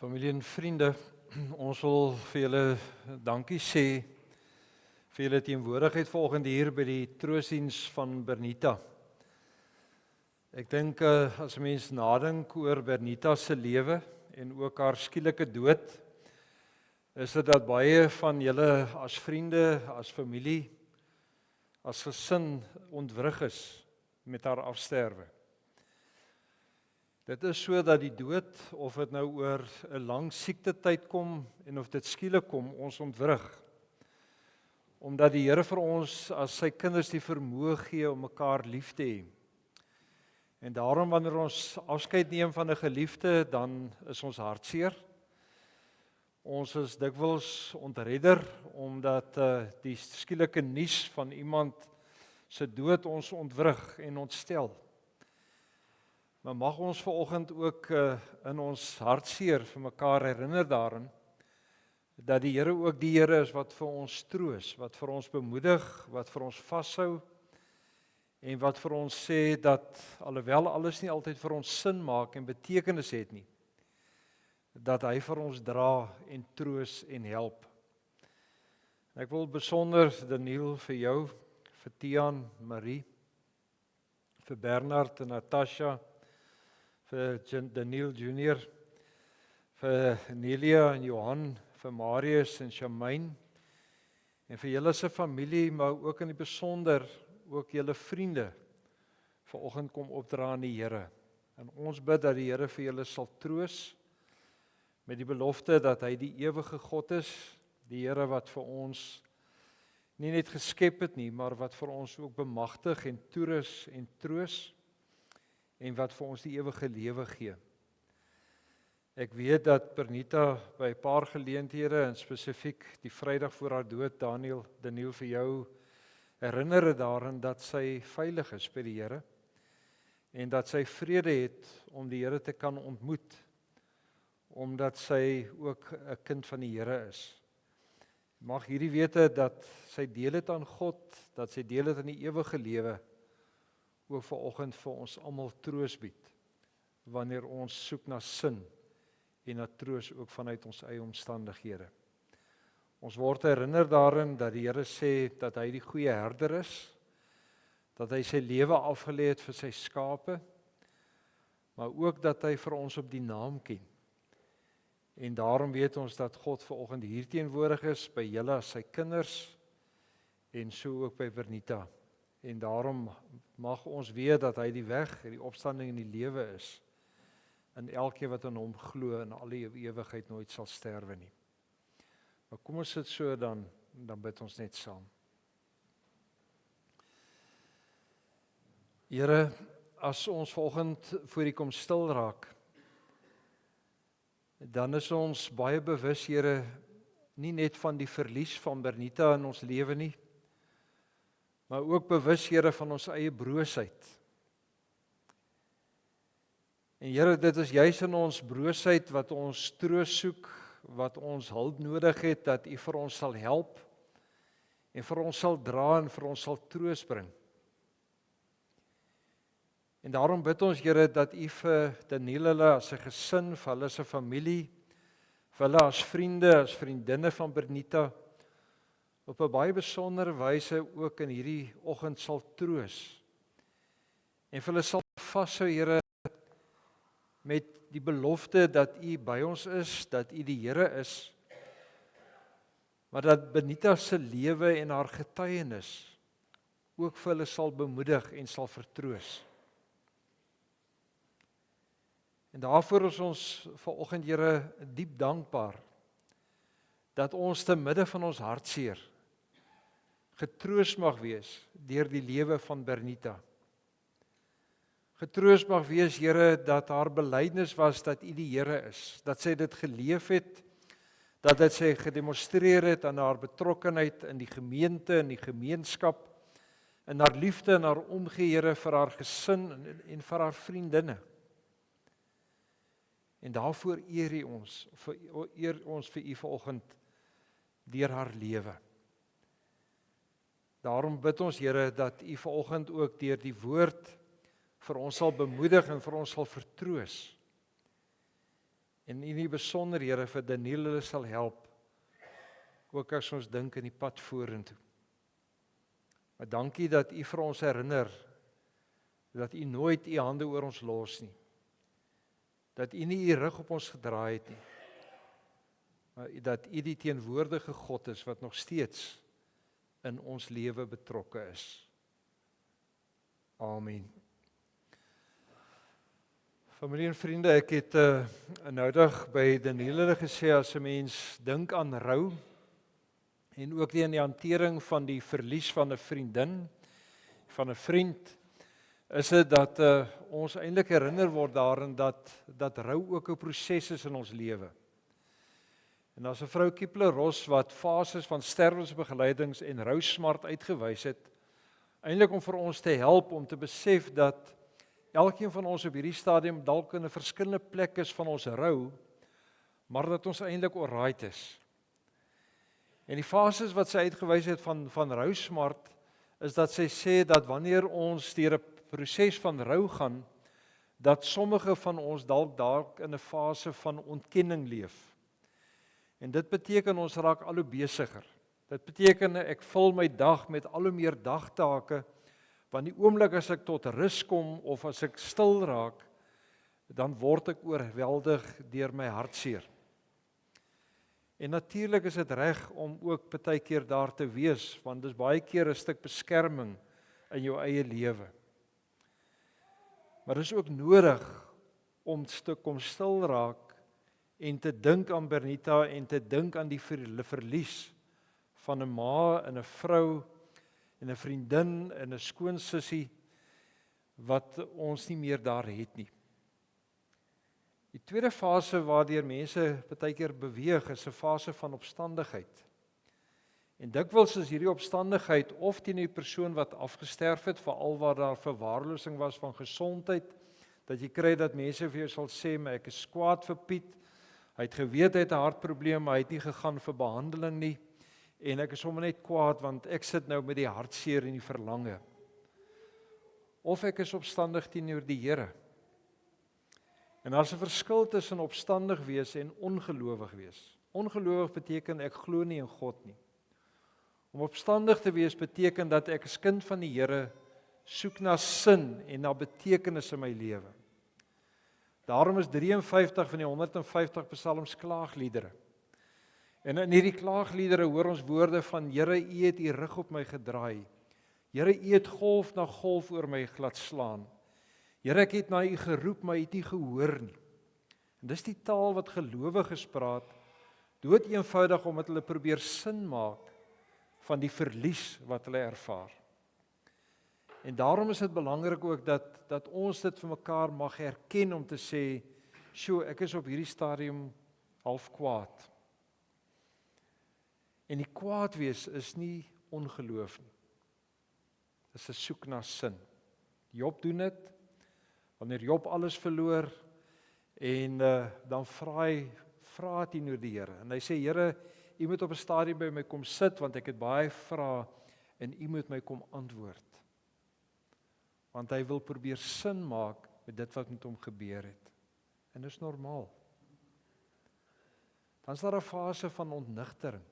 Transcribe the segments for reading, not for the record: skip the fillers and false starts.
Familie en vriende, ons wil vir julle dankie sê vir julle teenwoordigheid vanoggend hier by die troostdiens van Bernita. Ek dink as 'n mens nadink oor Bernita se lewe en ook haar skielike dood, is dit dat baie van julle as vriende, as familie, as gesin ontwrig is met haar afsterwe. Dit is so dat die dood, of dit nou oor 'n lang siektetyd kom en of dit skielik kom, ons ontwrig. Omdat die Here vir ons as sy kinders die vermoë gee om mekaar lief te hê. En daarom wanneer ons afskeid neem van 'n geliefde, dan is ons hartseer. Ons is dikwels ontredder omdat die skielike nuus van iemand se dood ons ontwrig en ontstel. Maar mag ons vanoggend ook in ons hartseer vir mekaar herinner daaraan dat die Here ook die Here is wat vir ons troos, wat vir ons bemoedig, wat vir ons vashou en wat vir ons sê dat alhoewel alles nie altyd vir ons sin maak en betekenis het nie, dat hy vir ons dra en troos en help. Ek wil besonder Daniel vir jou, vir Tiaan, Marie, vir Bernard en Natasha, vir Daniel Junior, vir Nelia en Johan, vir Marius en Shamaine, en vir julle se familie, maar ook in die besonder, ook julle vriende, vanoggend kom opdra aan die Here. En ons bid dat die Here vir julle sal troos, met die belofte dat hy die ewige God is, die Here wat vir ons nie net geskep het nie, maar wat vir ons ook bemagtig en toerus en troos, en wat vir ons die ewige lewe gee. Ek weet dat Bernita by 'n paar geleenthede, en spesifiek die Vrydag voor haar dood, Daniel vir jou herinner daaraan dat sy veilig is by die Here, en dat sy vrede het om die Here te kan ontmoet, omdat sy ook 'n kind van die Here is. Mag hierdie wete dat sy deel het aan God, dat sy deel het aan die ewige lewe, ook vanoggend vir ons almal troos bied, wanneer ons soek na sin en na troos ook vanuit ons eie omstandighede. Ons word herinner daarin dat die Here sê dat hy die goeie herder is, dat hy sy lewe afgelê het vir sy skape, maar ook dat hy vir ons op die naam ken. En daarom weet ons dat God vanoggend hier teenwoordig is by julle as sy kinders en so ook by Bernita. En daarom mag ons weet dat hy die weg, die opstanding en die lewe is, en elkeen wat aan hom glo in al die ewigheid nooit sal sterwe nie. Maar kom ons sit so dan bid ons net saam. Here, as ons vanoggend voor U kom stil raak, dan is ons baie bewus, Here, nie net van die verlies van Bernita in ons lewe nie, maar ook bewus, Here, van ons eie broosheid. En Here, dit is juis in ons broosheid wat ons troos soek, wat ons hulp nodig het, dat U vir ons sal help, en vir ons sal dra en vir ons sal troos bring. En daarom bid ons, Here, dat U vir Daniel hulle as 'n gesin, vir hulle se familie, vir hulle as vriende, as vriendinne van Bernita, op 'n baie besondere wyse ook in hierdie oggend sal troos. En vir hulle sal vashou, Here, met die belofte dat U by ons is, dat U die Here is, maar dat Bernita se lewe en haar getuienis ook vir hulle sal bemoedig en sal vertroos. En daarvoor is ons vanoggend, Here, diep dankbaar dat ons te midde van ons hartseer getroos mag wees deur die lewe van Bernita. Getroos mag wees, Here, dat haar belydenis was dat U die Here is, dat sy dit geleef het, dat dit sy gedemonstreer het aan haar betrokkenheid in die gemeente, in die gemeenskap, in haar liefde en haar omgee, Here, vir haar gesin en vir haar vriendinne. En daarvoor eer ons vir U vanoggend deur haar lewe. Daarom bid ons, Here, dat U vanoggend ook deur die woord vir ons sal bemoedig en vir ons sal vertroos. en in die besonder, Here, vir Daniël sal help, ook as ons dink in die pad vorentoe. Maar dankie dat U vir ons herinner, dat U nooit U hande oor ons los nie, dat U nie U rug op ons gedraai het nie, maar dat U die teenwoordige God is, wat nog steeds in ons lewe betrokke is. Amen. Familie en vriende, ek het noudag by Daniël gesê, as 'n mens dink aan rou, en ook die in die hantering van die verlies van 'n vriendin, van 'n vriend, is dit dat ons eintlik herinner word daarin dat rou ook 'n proses is in ons lewe. En as 'n vrou Kipler-Ross wat fases van sterwensbegeleidings en rousmart uitgewys het, eintlik om vir ons te help om te besef dat elkeen van ons op hierdie stadium dalk in 'n verskillende plek is van ons rou, maar dat ons eintlik alright is. En die fases wat sy uitgewys het van rousmart, is dat sy sê dat wanneer ons deur 'n proses van rou gaan, dat sommige van ons dalk in 'n fase van ontkenning leef. En dit beteken ons raak al hoe besiger. Dit beteken ek vul my dag met al hoe meer dagtake, want die oomblik as ek tot rus kom of as ek stil raak, dan word ek oorweldig deur my hartseer. En natuurlik is dit reg om ook baie keer daar te wees, want dis baie keer 'n stuk beskerming in jou eie lewe. Maar dit is ook nodig om te kom stil raak en te dink aan Bernita en te dink aan die verlies van 'n ma en 'n vrou en 'n vriendin en 'n skoonsussie wat ons nie meer daar het nie. Die tweede fase waardeur mense baie keer beweeg is 'n fase van opstandigheid. En dikwels is hierdie opstandigheid of teen die persoon wat afgesterf het, veral waar daar verwaarlosing was van gesondheid, dat jy kry dat mense vir jou sal sê, maar ek is kwaad vir Piet, hy het geweet hy het 'n hartprobleem, maar hy het nie gegaan vir behandeling nie, en ek is sommer net kwaad, want ek sit nou met die hartseer en die verlange. Of ek is opstandig teenoor die Here. En daar's 'n verskil tussen opstandig wees en ongelowig wees. Ongelowig beteken ek glo nie in God nie. Om opstandig te wees beteken dat ek as kind van die Here soek na sin en na betekenis in my lewe. Daarom is 53 van die 150 psalms klaagliedere. En in hierdie klaagliedere hoor ons woorde van Here, U het U rug op my gedraai. Here, U het golf na golf oor my glad slaan. Here, ek het na U geroep, maar U het nie gehoor nie. En dis die taal wat gelowiges praat, dood eenvoudig omdat hulle probeer sin maak van die verlies wat hulle ervaar. En daarom is dit belangrik ook dat ons dit vir mekaar mag erken om te sê, "Sjoe, ek is op hierdie stadium half kwaad." En die kwaad wees is nie ongeloof nie. Dis 'n soek na sin. Job doen dit. Wanneer Job alles verloor en dan vra teenoor die Here. En hy sê, Here, U moet op 'n stadium by my kom sit, want ek het baie vrae en U moet my kom antwoord. Want hy wil probeer sin maak met dit wat met hom gebeur het. En dis normaal. Dan is daar 'n fase van ontnigtering,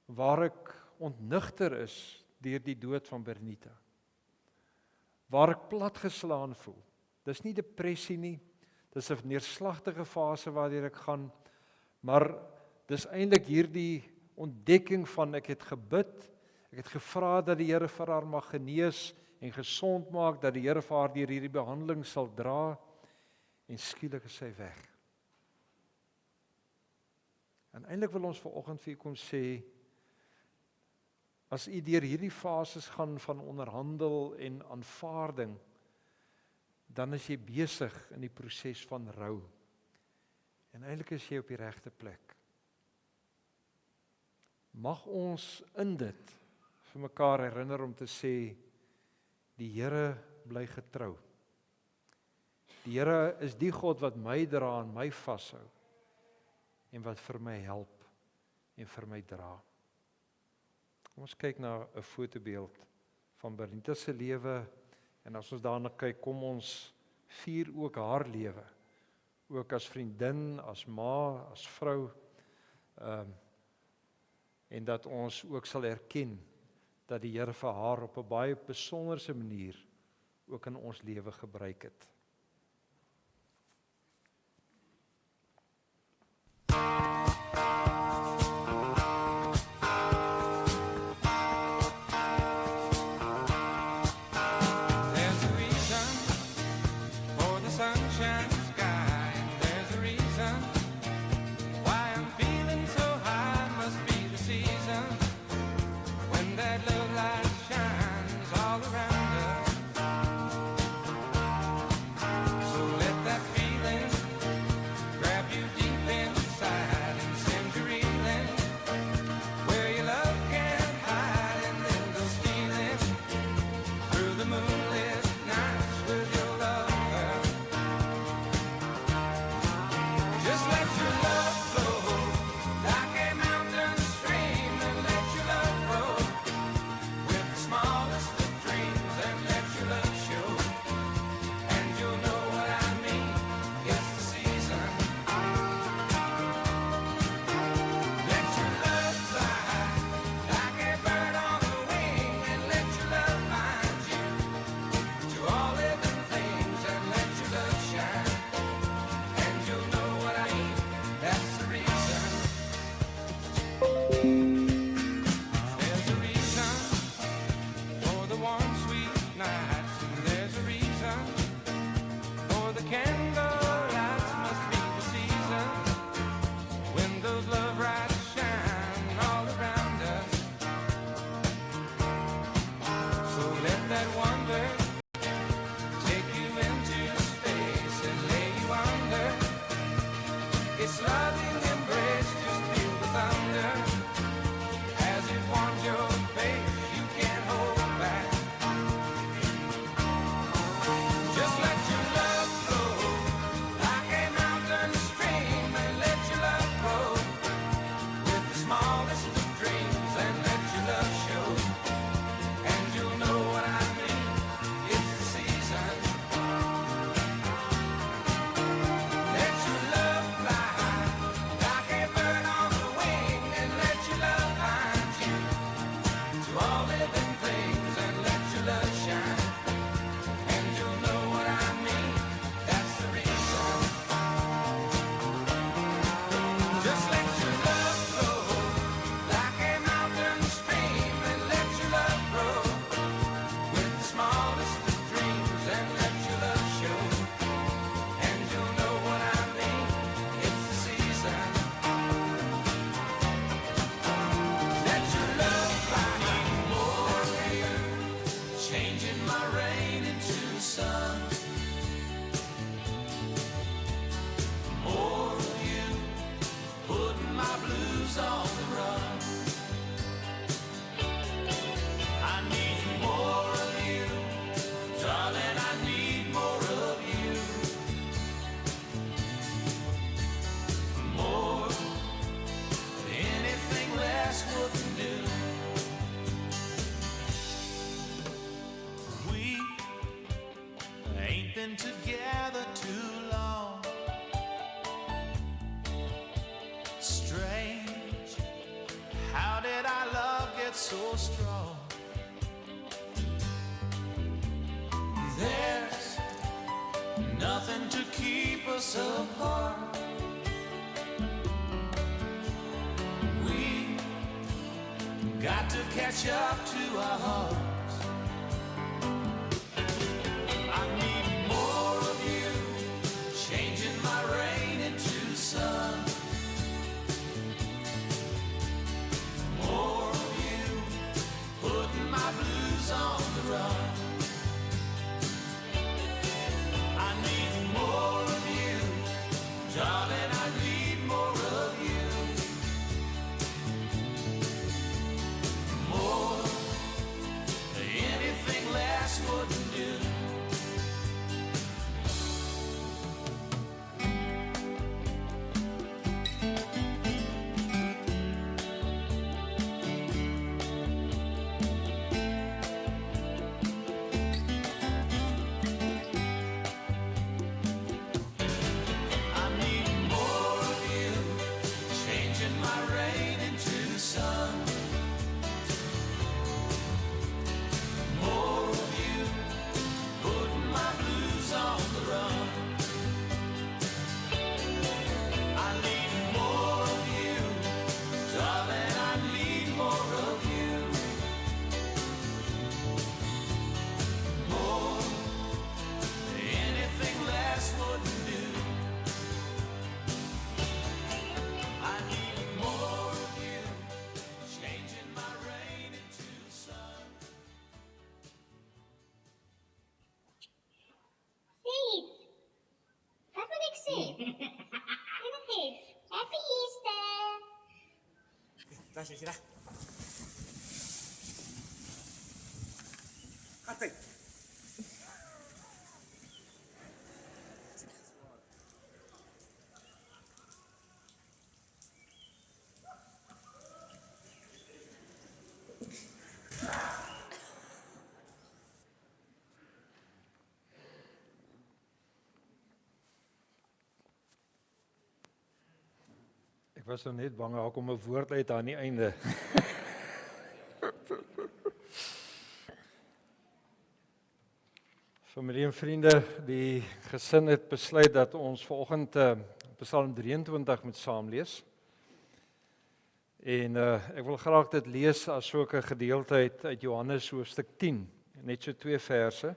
waar ek ontnigter is deur die dood van Bernita. Waar ek platgeslaan voel. Dis nie depressie nie, dis 'n neerslagtige fase waardeur ek gaan, maar dis eintlik hierdie ontdekking van ek het gebid, ek het gevra dat die Here vir haar mag genees en gesond maak, dat die Here vir haar deur hierdie behandeling sal dra, en skielik is sy weg. En eintlik wil ons vanoggend vir u kom sê, as u deur hierdie fases gaan van onderhandel en aanvaarding, dan is jy besig in die proses van rou. En eintlik is jy op die regte plek. Mag ons in dit vir mekaar herinner om te sê, die Here bly getrou. Die Here is die God wat my dra en my vashou, en wat vir my help en vir my dra. Kom ons kyk na 'n fotobeeld van Bernita se lewe, en as ons daarna kyk, kom ons vier ook haar lewe, ook as vriendin, as ma, as vrou, en dat ons ook sal erken dat die Here vir haar op 'n baie besonderse manier ook in ons lewe gebruik het. Together too long. Strange, how did our love get so strong? There's nothing to keep us apart. We got to catch up to our hearts. On the run, I need more of you, darling. I need more of you, more Natasha, is jy reg? Gaan tyd. Ek was nou net bang daar kom 'n woord uit aan die einde. Familie en vriende, die gesin het besluit dat ons vanoggend Psalm 23 moet saam lees. En ek wil graag dit lees as ook 'n gedeelte uit Johannes hoofstuk 10, net so 2 verse.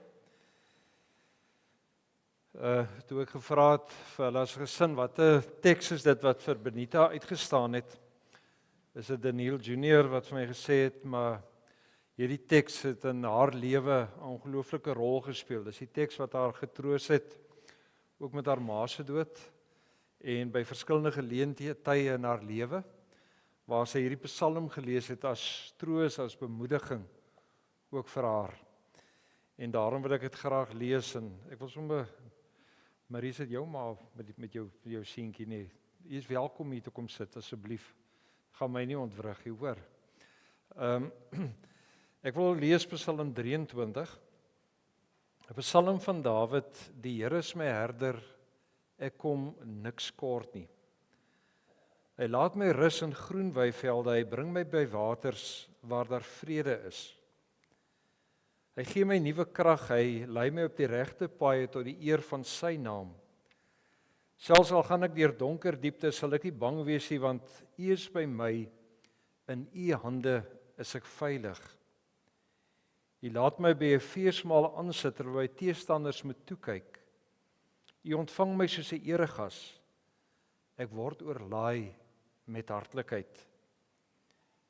Toe ek gevra het vir hulle as gesin, watter teks is dit wat vir Benita uitgestaan het, is dit Daniel Junior wat vir my gesê het, maar hierdie teks het in haar lewe 'n ongelooflike rol gespeel. Dis die teks wat haar getroos het, ook met haar ma se dood, en by verskillende geleenthede in haar lewe, waar sy hierdie psalm gelees het as troos, as bemoediging, ook vir haar. En daarom wil ek dit graag lees, en ek wil sommer, Marie, sit jou maar met jou seentjie nie. Jy is welkom hier te kom sit, asseblief. Gaan my nie ontwrig, jy hoor. Ek wil lees Psalm 23. 'n Psalm van Dawid: Die Here is my herder, ek kom niks kort nie. Hy laat my rus in groen weivelde, hy bring my by waters waar daar vrede is. Hy gee my nuwe krag, hy lei my op die regte paaie tot die eer van sy naam. Selfs al gaan ek deur donker diepte, sal ek nie bang wees nie, want U is by my, in U hande is ek veilig. U laat my by 'n feesmaal aansit terwyl teestanders moet toe kyk. U ontvang my soos 'n eregas. Ek word oorlaai met hartlikheid.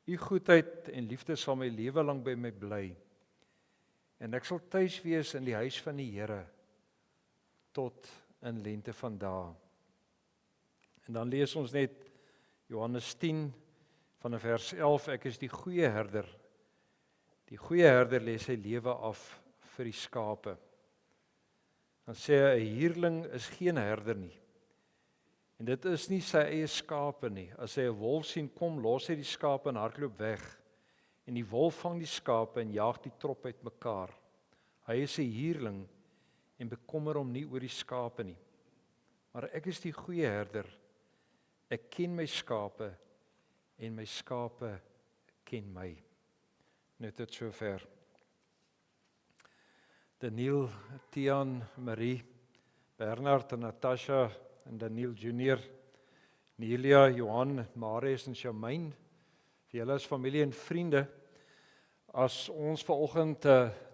U goedheid en liefde sal my lewe lank by my bly. En ek sal tuis wees in die huis van die Here tot in lente van dae. En dan lees ons net Johannes 10 van vers 11, ek is die goeie herder. Die goeie herder lê sy lewe af vir die skape. Dan sê hy, 'n huurling is geen herder nie. En dit is nie sy eie skape nie. As hy 'n wolf sien kom, los hy die skape en hardloop weg. En die wolf vang die skape en jaag die trop uitmekaar. Hy is 'n huurling en bekommer hom nie oor die skape nie. Maar ek is die goeie herder. Ek ken my skape en my skape ken my. Net tot sover. Daniel, Tian, Marie, Bernard en Natasha en Daniel Junior, Nelia, Johan, Marius en Shamaine, vir julle as familie en vriende, as ons vanoggend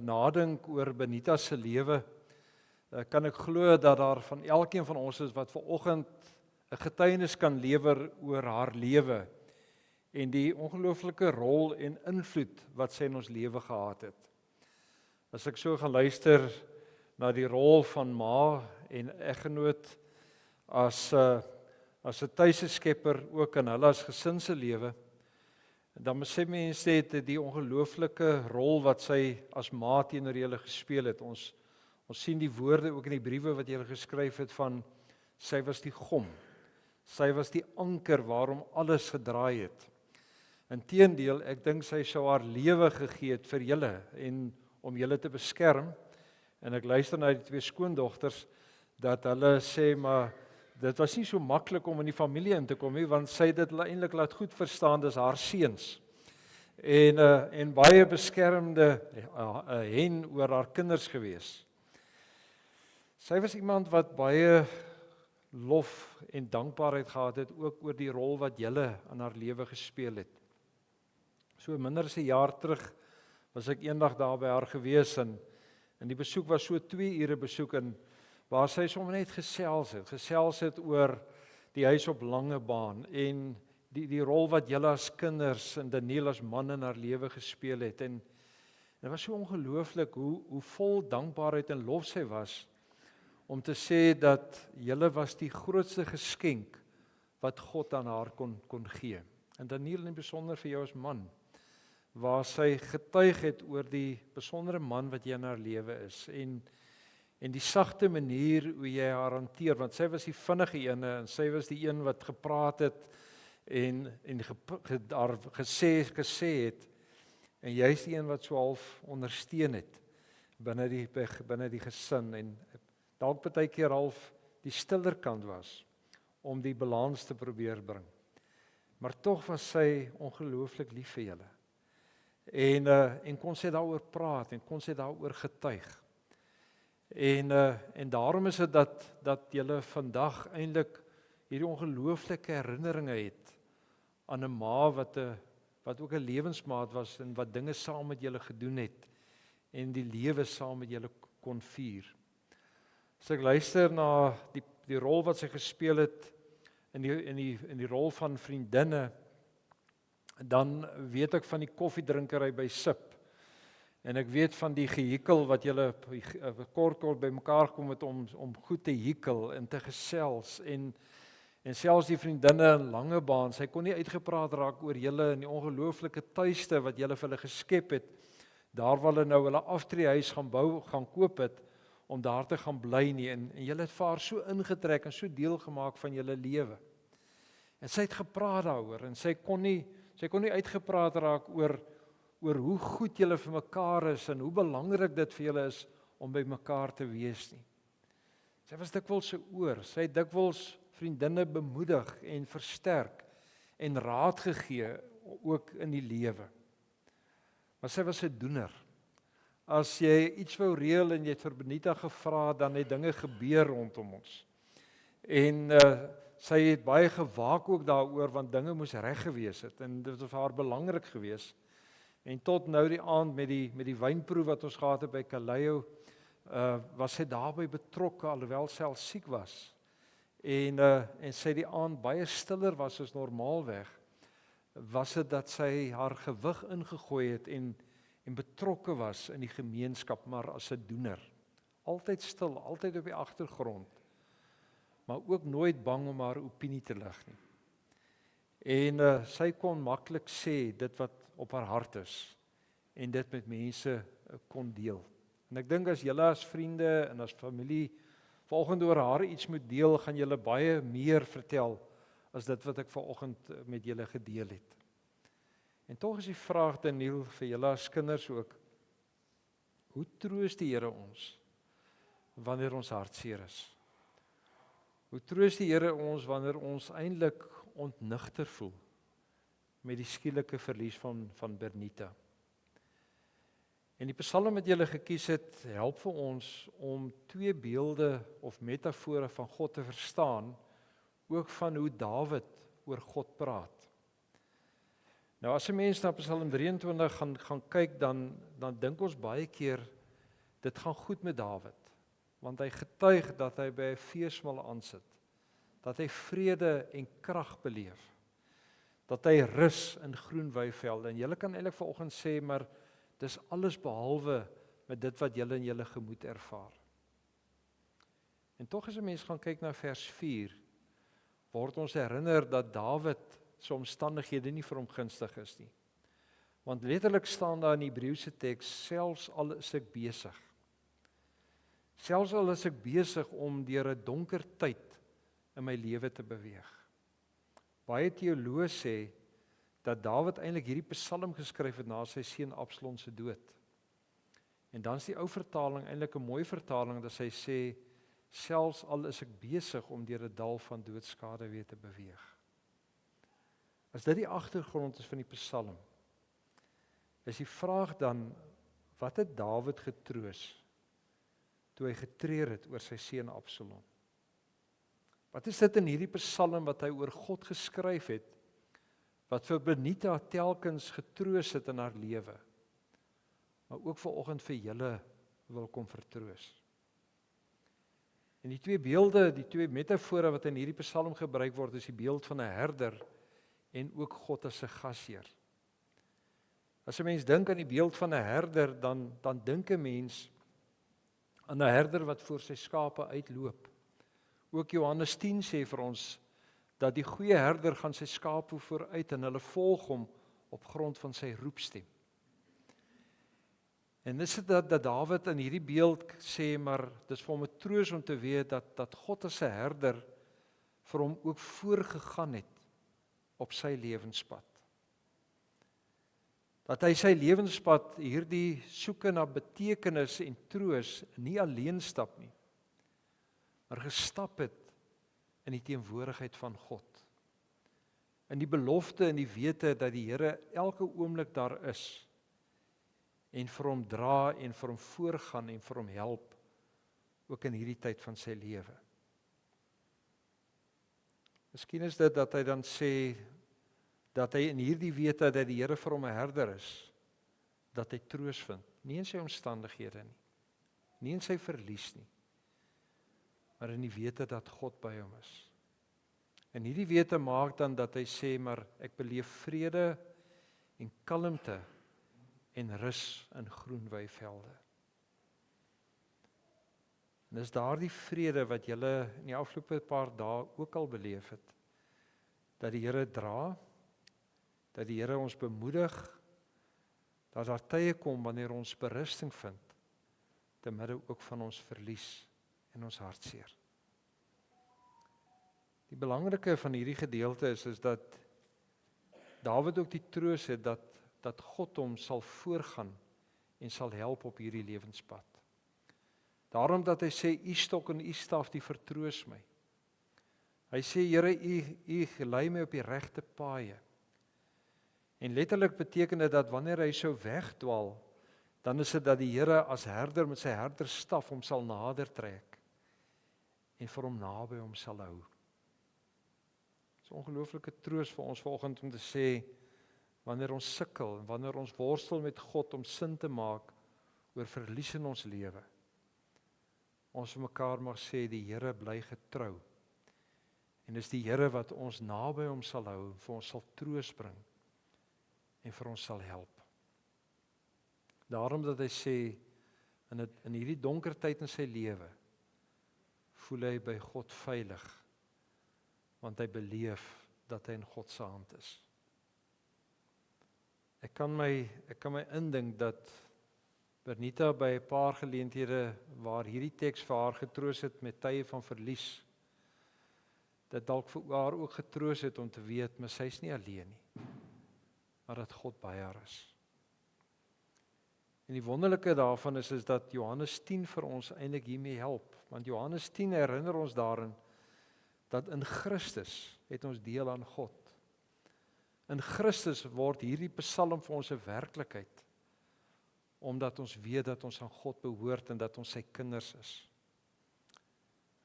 nadink oor Benita se lewe, kan ek glo dat daar van elkeen van ons is wat vanoggend 'n getuienis kan lewer oor haar lewe en die ongelooflike rol en invloed wat sy in ons lewe gehad het. As ek so gaan luister na die rol van ma en eggenoot as 'n tuiseskepper ook in hulle as gesin se lewe, dan sê mense het die ongelooflike rol wat sy as ma teenoor julle gespeel het. Ons sien die woorde ook in die briewe wat julle geskryf het van sy was die gom. Sy was die anker waarom alles gedraai het. Inteendeel, ek dink sy sou haar lewe gegee het vir julle en om julle te beskerm. En ek luister na die twee skoondogters dat hulle sê, maar dit was nie so maklik om in die familie in te kom nie, want sy het dit eintlik laat goed verstaan, dis haar seuns. En baie beskermende hen oor haar kinders gewees. Sy was iemand wat baie lof en dankbaarheid gehad het, ook oor die rol wat julle in haar lewe gespeel het. So minder as 'n jaar terug was ek eendag daar by haar gewees en die besoek was so 2 ure besoek en waar sy sommer net gesels het oor die huis op Langebaan en die rol wat julle as kinders en Daniel as man in haar lewe gespeel het en dit was so ongelooflik hoe vol dankbaarheid en lof sy was om te sê dat julle was die grootste geskenk wat God aan haar kon gee. En Daniel in die besonder vir jou as man, waar sy getuig het oor die besondere man wat jy in haar lewe is en die sagte manier hoe jy haar hanteer, want sy was die vinnige ene en sy was die een wat gepraat het en daar gesê het en jy's die een wat so half ondersteun het binne die gesin en dalk baie keer half die stiller kant was om die balans te probeer bring. Maar tog was sy ongelooflik lief vir julle. En kon sy daaroor praat en kon sy daaroor getuig. En daarom is dit dat julle vandag eintlik hierdie ongelooflike herinneringe het aan 'n ma wat ook 'n lewensmaat was en wat dinge saam met julle gedoen het en die lewe saam met julle kon vier. As ek luister na die rol wat sy gespeel het in die rol van vriendinne, dan weet ek van die koffiedrinkery by Sip. En ek weet van die gehikel wat julle kort by mekaar kom het om goed te hikel en te gesels en selfs die vriendinne in Langebaan, sy kon nie uitgepraat raak oor julle en die ongelooflike tuiste wat julle vir hulle geskep het, daar waar hulle nou hulle aftreehuis gaan koop het, om daar te gaan bly nie, en julle het vir haar so ingetrek en so deel gemaak van julle lewe. En sy het gepraat daaroor, en sy kon nie uitgepraat raak oor hoe goed julle vir mekaar is, en hoe belangrik dit vir julle is, om by mekaar te wees nie. Sy was dikwels se oor, sy het dikwels vriendinne bemoedig en versterk, en raad gegee, ook in die lewe. Maar sy was 'n doener. As jy iets wou reël en jy het vir Benita gevra, dan het dinge gebeur rondom ons. En sy het baie gewaak ook daaroor, want dinge moes reg gewees het, en dit was vir haar belangrik gewees. En tot nou die aand met die wynproef wat ons gehad het by Kaleio, was sy daarbey betrokke, alhoewel sy al siek was. En sy die aand baie stiller was as normaalweg, was dit dat sy haar gewig ingegooi het en betrokke was in die gemeenskap, maar as 'n doener. Altyd stil, altyd op die agtergrond, maar ook nooit bang om haar opinie te lig nie. En sy kon maklik sê dit wat op haar hart is, en dit met mense kon deel. En ek dink as julle as vriende en as familie vanoggend oor haar iets moet deel, gaan julle baie meer vertel as dit wat ek vanoggend met julle gedeel het. En tog is die vraag, Daniel, vir julle as kinders ook, hoe troos die Here ons wanneer ons hartseer is? Hoe troos die Here ons wanneer ons eintlik ontnigter voel met die skielike verlies van Bernita? En die Psalm wat julle gekies het, help vir ons om twee beelde of metafore van God te verstaan, ook van hoe Dawid oor God praat. Nou as 'n mens na Psalm 23 gaan kyk, dan dink ons baie keer, dit gaan goed met Dawid, want hy getuig dat hy by 'n feesmaal aansit, dat hy vrede en krag beleef, dat hy rus in groen weivelde, en julle kan eintlik vanoggend sê, maar dis alles behalwe met dit wat julle in julle gemoed ervaar. En tog as 'n mens gaan kyk na vers 4, word ons herinner dat Dawid se omstandighede nie vir hom gunstig is nie. Want letterlik staan daar in die Hebreëse teks, selfs al is ek besig. Selfs al is ek besig om deur 'n donker tyd in my lewe te beweeg. Baie teoloë sê dat Dawid eintlik hierdie Psalm geskryf het na sy seun Absalom se dood. En dan is die ou vertaling eintlik 'n mooi vertaling, dat hy sê, selfs al is ek besig om deur 'n dal van doodskade weer te beweeg. As dit die agtergrond is van die Psalm, is die vraag dan, wat het Dawid getroos toe hy getreur het oor sy seun Absalom? Wat is dit in hierdie Psalm wat hy oor God geskryf het, wat vir Benita telkens getroos het in haar lewe, maar ook vanoggend vir julle wil kom vertroos? En die twee beelde, die twee metafore wat in hierdie Psalm gebruik word, is die beeld van 'n herder en ook God as 'n gasheer. As 'n mens dink aan die beeld van 'n herder, dan dink 'n mens aan 'n herder wat voor sy skape uitloop. Ook Johannes 10 sê vir ons dat die goeie herder gaan sy skape vooruit en hulle volg hom op grond van sy roepstem. En dis dit dat Dawid in hierdie beeld sê, maar dis vir hom 'n troos om te weet dat God as 'n herder vir hom ook voorgegaan het op sy lewenspad. Dat hy sy lewenspad, hierdie soeke na betekenis en troos, nie alleen stap nie, maar gestap het in die teenwoordigheid van God. In die belofte en die wete dat die Here elke oomblik daar is en vir hom dra en vir hom voorgaan en vir hom help, ook in hierdie tyd van sy lewe. Miskien is dit dat hy dan sê, dat hy in hierdie wete dat die Here vir hom 'n herder is, dat hy troos vind, nie in sy omstandighede nie, nie in sy verlies nie, maar in die wete dat God by hom is. En hierdie wete maak dan dat hy sê, maar ek beleef vrede en kalmte en rus in groen weivelde. En dis daardie vrede wat julle in die afgelope paar dae ook al beleef het, dat die Here dra, dat die Here ons bemoedig, dat daar tye kom wanneer ons berusting vind, te midde ook van ons verlies en ons hartseer. Die belangrike van hierdie gedeelte is dat Dawid ook die troos het dat God hom sal voorgaan en sal help op hierdie lewenspad. Daarom dat hy sê, u stok en u staf die vertroos my. Hy sê, Here, u lei my op die regte paaie. En letterlik beteken dit dat wanneer hy sou wegdwaal, dan is dit dat die Here as herder met sy herderstaf hom sal nader trek en vir hom naby hom sal hou. Dit is 'n ongelooflike troos vir ons vanoggend om te sê, wanneer ons sukkel, wanneer ons worstel met God om sin te maak oor verlies in ons lewe, ons vir mekaar mag sê, die Here bly getrou. En dis die Here wat ons naby hom sal hou, vir ons sal troos bring en vir ons sal help. Daarom dat hy sê, in hierdie donker tyd in sy lewe, voel hy by God veilig, want hy beleef dat hy in God se hand is. Ek kan my indink dat Bernita by 'n paar geleenthede waar hierdie teks vir haar getroos het met tye van verlies, dat dalk vir haar ook getroos het om te weet, maar sy's nie alleen nie, maar dat God by haar is. En die wonderlike daarvan is dat Johannes 10 vir ons eintlik hiermee help, want Johannes 10 herinner ons daarin dat in Christus het ons deel aan God. In Christus word hierdie Psalm vir ons 'n werklikheid, omdat ons weet dat ons aan God behoort en dat ons sy kinders is.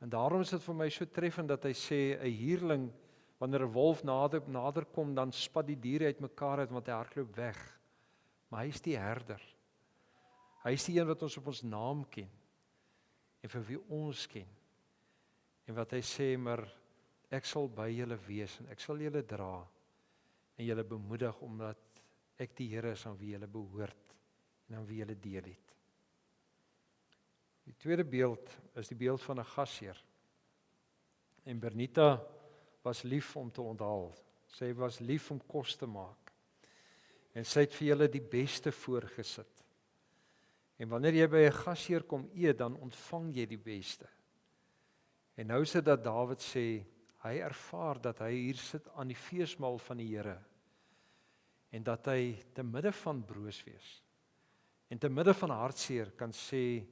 En daarom is dit vir my so treffend dat hy sê, 'n huurling, wanneer 'n wolf nader kom, dan spat die diere uitmekaar uit, want hy hardloop weg. Maar hy is die herder. Hy is die een wat ons op ons naam ken, en vir wie ons ken. En wat hy sê, maar ek sal by julle wees, en ek sal julle dra, en julle bemoedig, omdat ek die Here is aan wie julle behoort, en aan wie julle deel het. Die tweede beeld is die beeld van 'n gasheer. En Bernita was lief om te onthaal. Sy was lief om kos te maak. En sy het vir julle die beste voorgesit. En wanneer jy by 'n gasheer kom eet, dan ontvang jy die beste. En nou is dit dat Dawid sê, hy ervaar dat hy hier sit aan die feesmaal van die Here, en dat hy te midde van broos wees, en te midde van hartseer kan sê,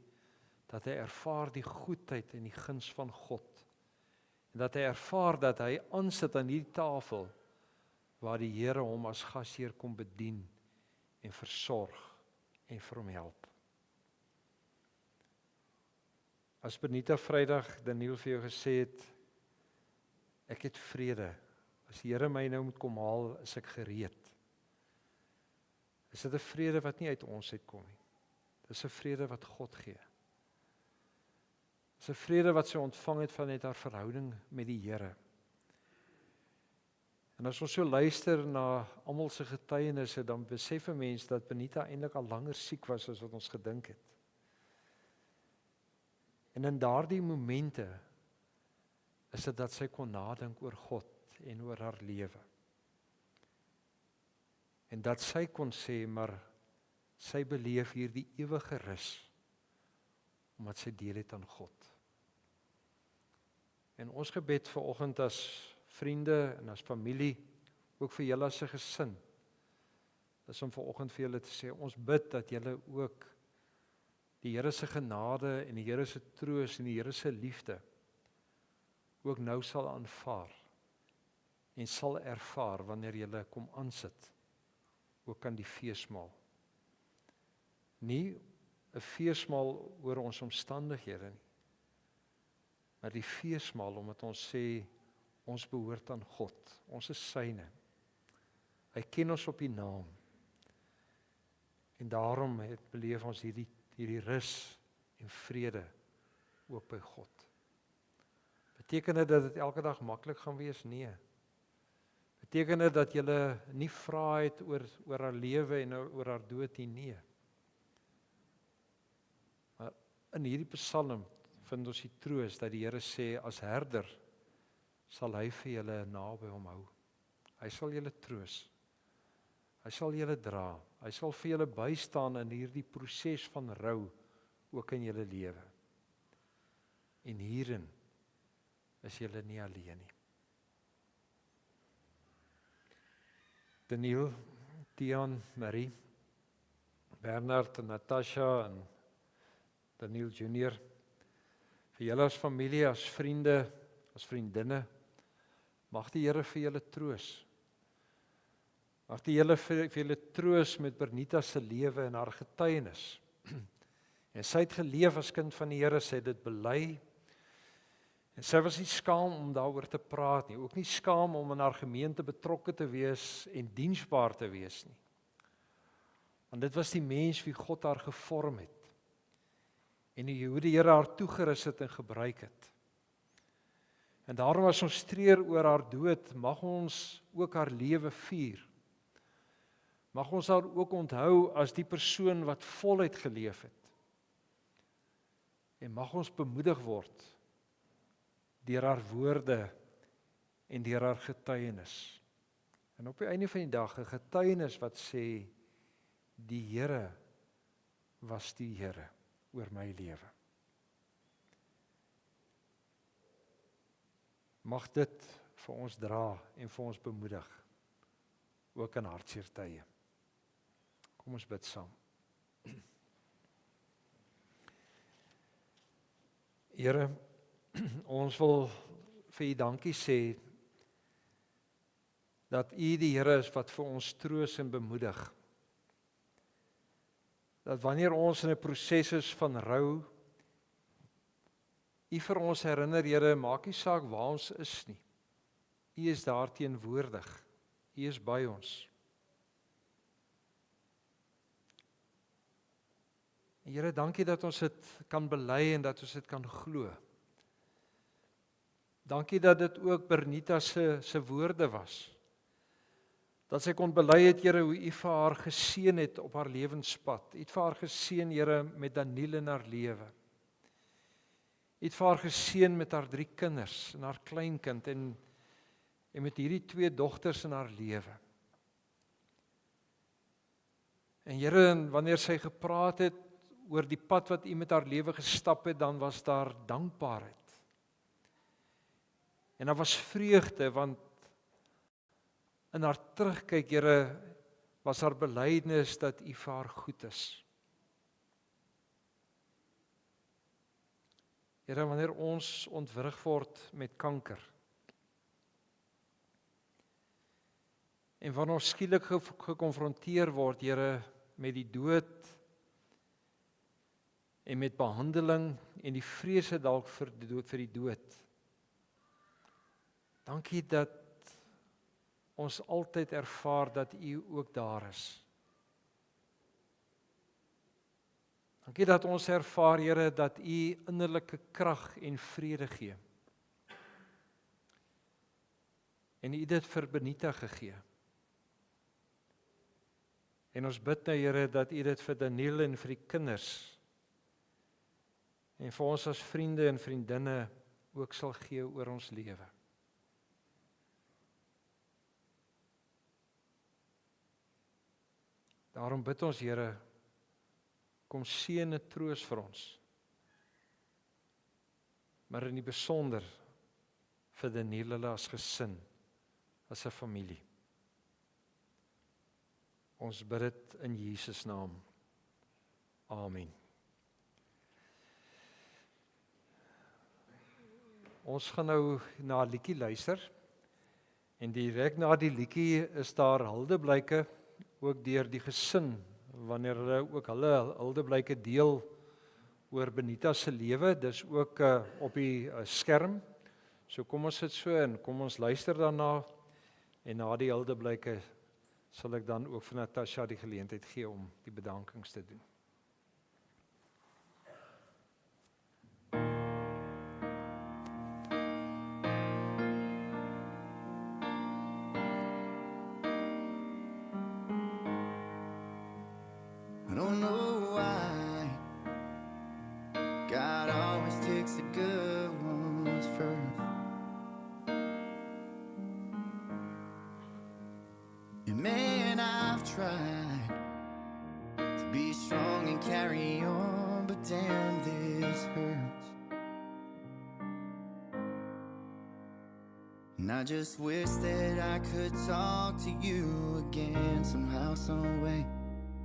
dat hy ervaar die goedheid en die guns van God, en dat hy ervaar dat hy aansit aan hierdie tafel, waar die Here hom as gasheer kom bedien, en versorg, en vir hom help. As Benita Vrydag Daniel vir jou gesê het, ek het vrede, as die Here my nou moet kom haal, is ek gereed. Is dit 'n vrede wat nie uit ons uitkom nie. Dis 'n vrede wat God gee. Dis 'n vrede wat sy ontvang het vanuit haar verhouding met die Here. En as ons so luister na almal se getuienisse, dan besef 'n mens dat Benita eintlik al langer siek was as wat ons gedink het. En in daardie momente is dit dat sy kon nadink oor God en oor haar lewe. En dat sy kon sê, maar sy beleef hierdie ewige rus, omdat sy deel het aan God. En ons gebed vanoggend as vriende en as familie, ook vir julle as 'n gesin, is om vanoggend vir julle te sê, ons bid dat julle ook die Here se genade en die Here se troos en die Here se liefde ook nou sal aanvaar en sal ervaar wanneer julle kom aansit, ook aan die feesmaal. Nie 'n feesmaal oor ons omstandighede nie, maar die feesmaal omdat ons sê, ons behoort aan God, ons is syne. Hy ken ons op die naam. En daarom beleef ons hierdie rus en vrede ook by God. Beteken dit dat dit elke dag maklik gaan wees? Nee. Beteken dit dat jy nie vra het oor haar lewe en oor haar dood nie? Nee. Maar in hierdie Psalm vind ons die troos dat die Here sê, as herder sal hy vir julle naby hom hou. Hy sal julle troos. Hy sal julle dra. Hy sal vir julle bystaan in hierdie proses van rou ook in julle lewe. En hierin is julle nie alleen nie. Daniel, Tian, Marie, Bernard en Natasha en Daniel Junior, vir julle as familie, as vriende, as vriendinne, mag die Here vir julle troos. Mag die Here vir julle troos met Bernita se lewe en haar getuienis. En sy het geleef as kind van die Here, sy het dit bely. En sy was nie skaam om daaroor te praat nie, ook nie skaam om in haar gemeente betrokke te wees en diensbaar te wees nie. Want dit was die mens wie God haar gevorm het. En hoe die Here haar toegerus het en gebruik het. En daarom as ons treur oor haar dood, mag ons ook haar lewe vier. Mag ons haar ook onthou as die persoon wat voluit geleef het. En mag ons bemoedig word deur haar woorde en deur haar getuienis. En op die einde van die dag 'n getuienis wat sê, die Here was die Here oor my lewe. Mag dit vir ons dra en vir ons bemoedig, ook in hartseer tye. Kom ons bid saam. Here, ons wil vir U dankie sê dat U die Here is wat vir ons troos en bemoedig. Dat wanneer ons in 'n proses is van rou, U vir ons herinner, Here, maak nie saak waar ons is nie. U is daar teenwoordig. U is by ons. Here, dankie dat ons dit kan bely en dat ons dit kan glo. Dankie dat dit ook Bernita se woorde was. Dat sy kon bely het, Here, hoe U vir haar geseën het op haar lewenspad. U het vir haar geseën, Here, met Daniel in haar lewe. U het vir haar geseën met haar 3 kinders en haar kleinkind en met hierdie 2 dogters in haar lewe. En Here, wanneer sy gepraat het oor die pad wat U met haar lewe gestap het, dan was daar dankbaarheid. En daar was vreugde, want in haar terugkyk, Here, was haar belydenis dat U vir haar goed is. Here, wanneer ons ontwrig word met kanker, en wanneer ons skielik gekonfronteer word, Here, met die dood, en met behandeling, en die vrese dalk vir die dood, dankie dat ons altyd ervaar dat U ook daar is. Dankie dat ons ervaar, Here, dat U innerlike krag en vrede gee. En U dit vir Benita gegee. En ons bid nou, Here, dat U dit vir Daniel en vir die kinders en vir ons as vriende en vriendinne ook sal gee oor ons lewe. Daarom bid ons, Here, kom seën en troos vir ons. Maar in die besonder vir Daniël as gesin, as 'n familie. Ons bid dit in Jesus naam. Amen. Ons gaan nou na 'n liedjie luister. En direk na die liedjie is daar huldeblyke ook deur die gesin, wanneer hulle ook hulle huldeblyke deel oor Benita se lewe. Dis ook op die skerm. So kom ons sit so en kom ons luister daarna. En na die huldeblyke sal ek dan ook vir Natasha die geleentheid gee om die bedankings te doen. I don't know why God always takes the good ones first. And man, I've tried to be strong and carry on, but damn, this hurts. And I just wish that I could talk to you again somehow, some way.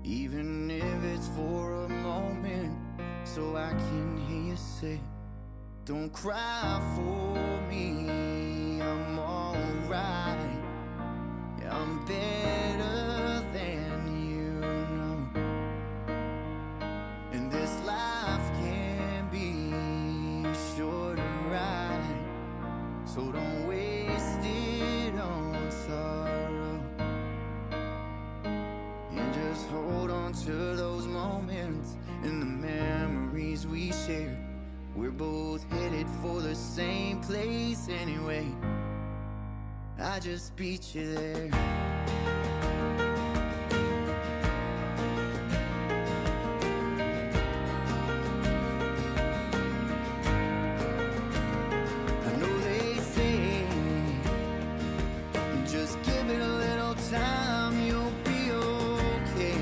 Even if it's for a moment, so I can hear you say, don't cry for me, I'm alright. Yeah, I'm better than you know. And this life can be short and right, so don't waste it on sorrow. And just hold on to those moments and the memories we shared. We're both headed for the same place anyway. I just beat you there. I know they say, just give it a little time, you'll be okay.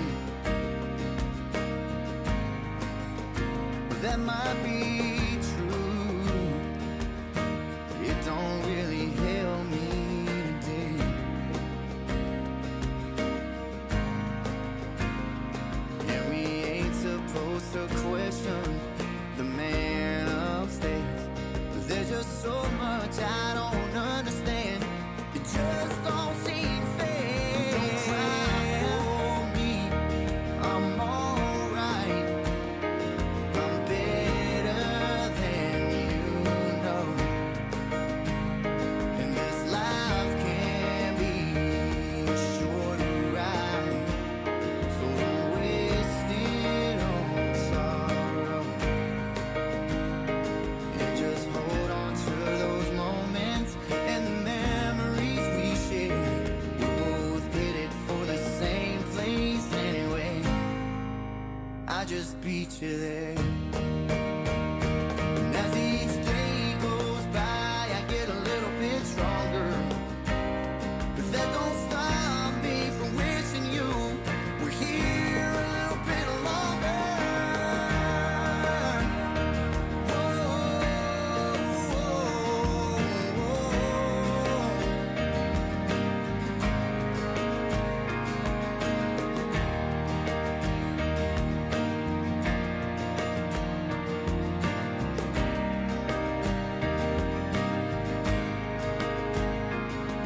But that might be true. It don't really help me today. Yeah, we ain't supposed to question the man upstairs, but there's just so much I don't understand. It just don't seem fair. Don't cry for me, I'm alright. I'm better than you know. And this life can be short and right, so don't waste it on sorrow. And just hold on to those moments and the memories we shared. We're both headed for the same place anyway. I just beat you there. And as each day goes by, I get a little bit stronger. But that don't stop me from wishing you were here a little bit longer. Whoa,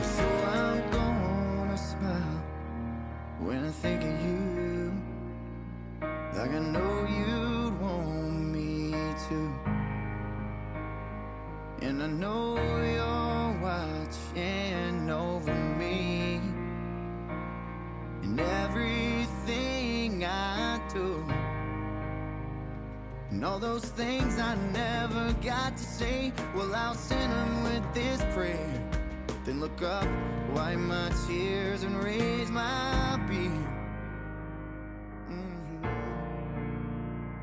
so I'm gonna smile when I think of you, like I know you'd want me to. And I know you're watching over me in everything I do. And all those things I never got to say, well, I'll send them with this prayer. Then look up, wipe my tears and raise my beer.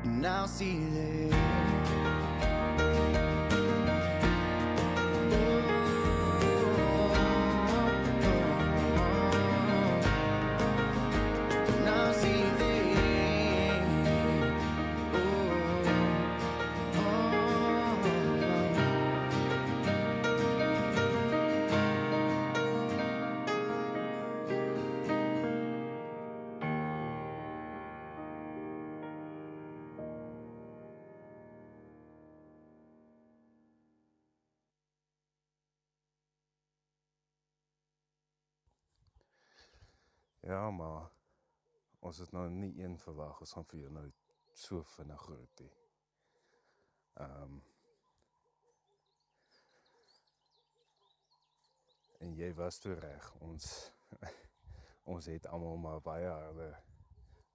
And I'll see you there. And I'll see Ja, maar ons het nou nie een verwag, ons gaan vir jou nou so vinnig groet hê. En jy was toe reg, ons het almal maar baie harde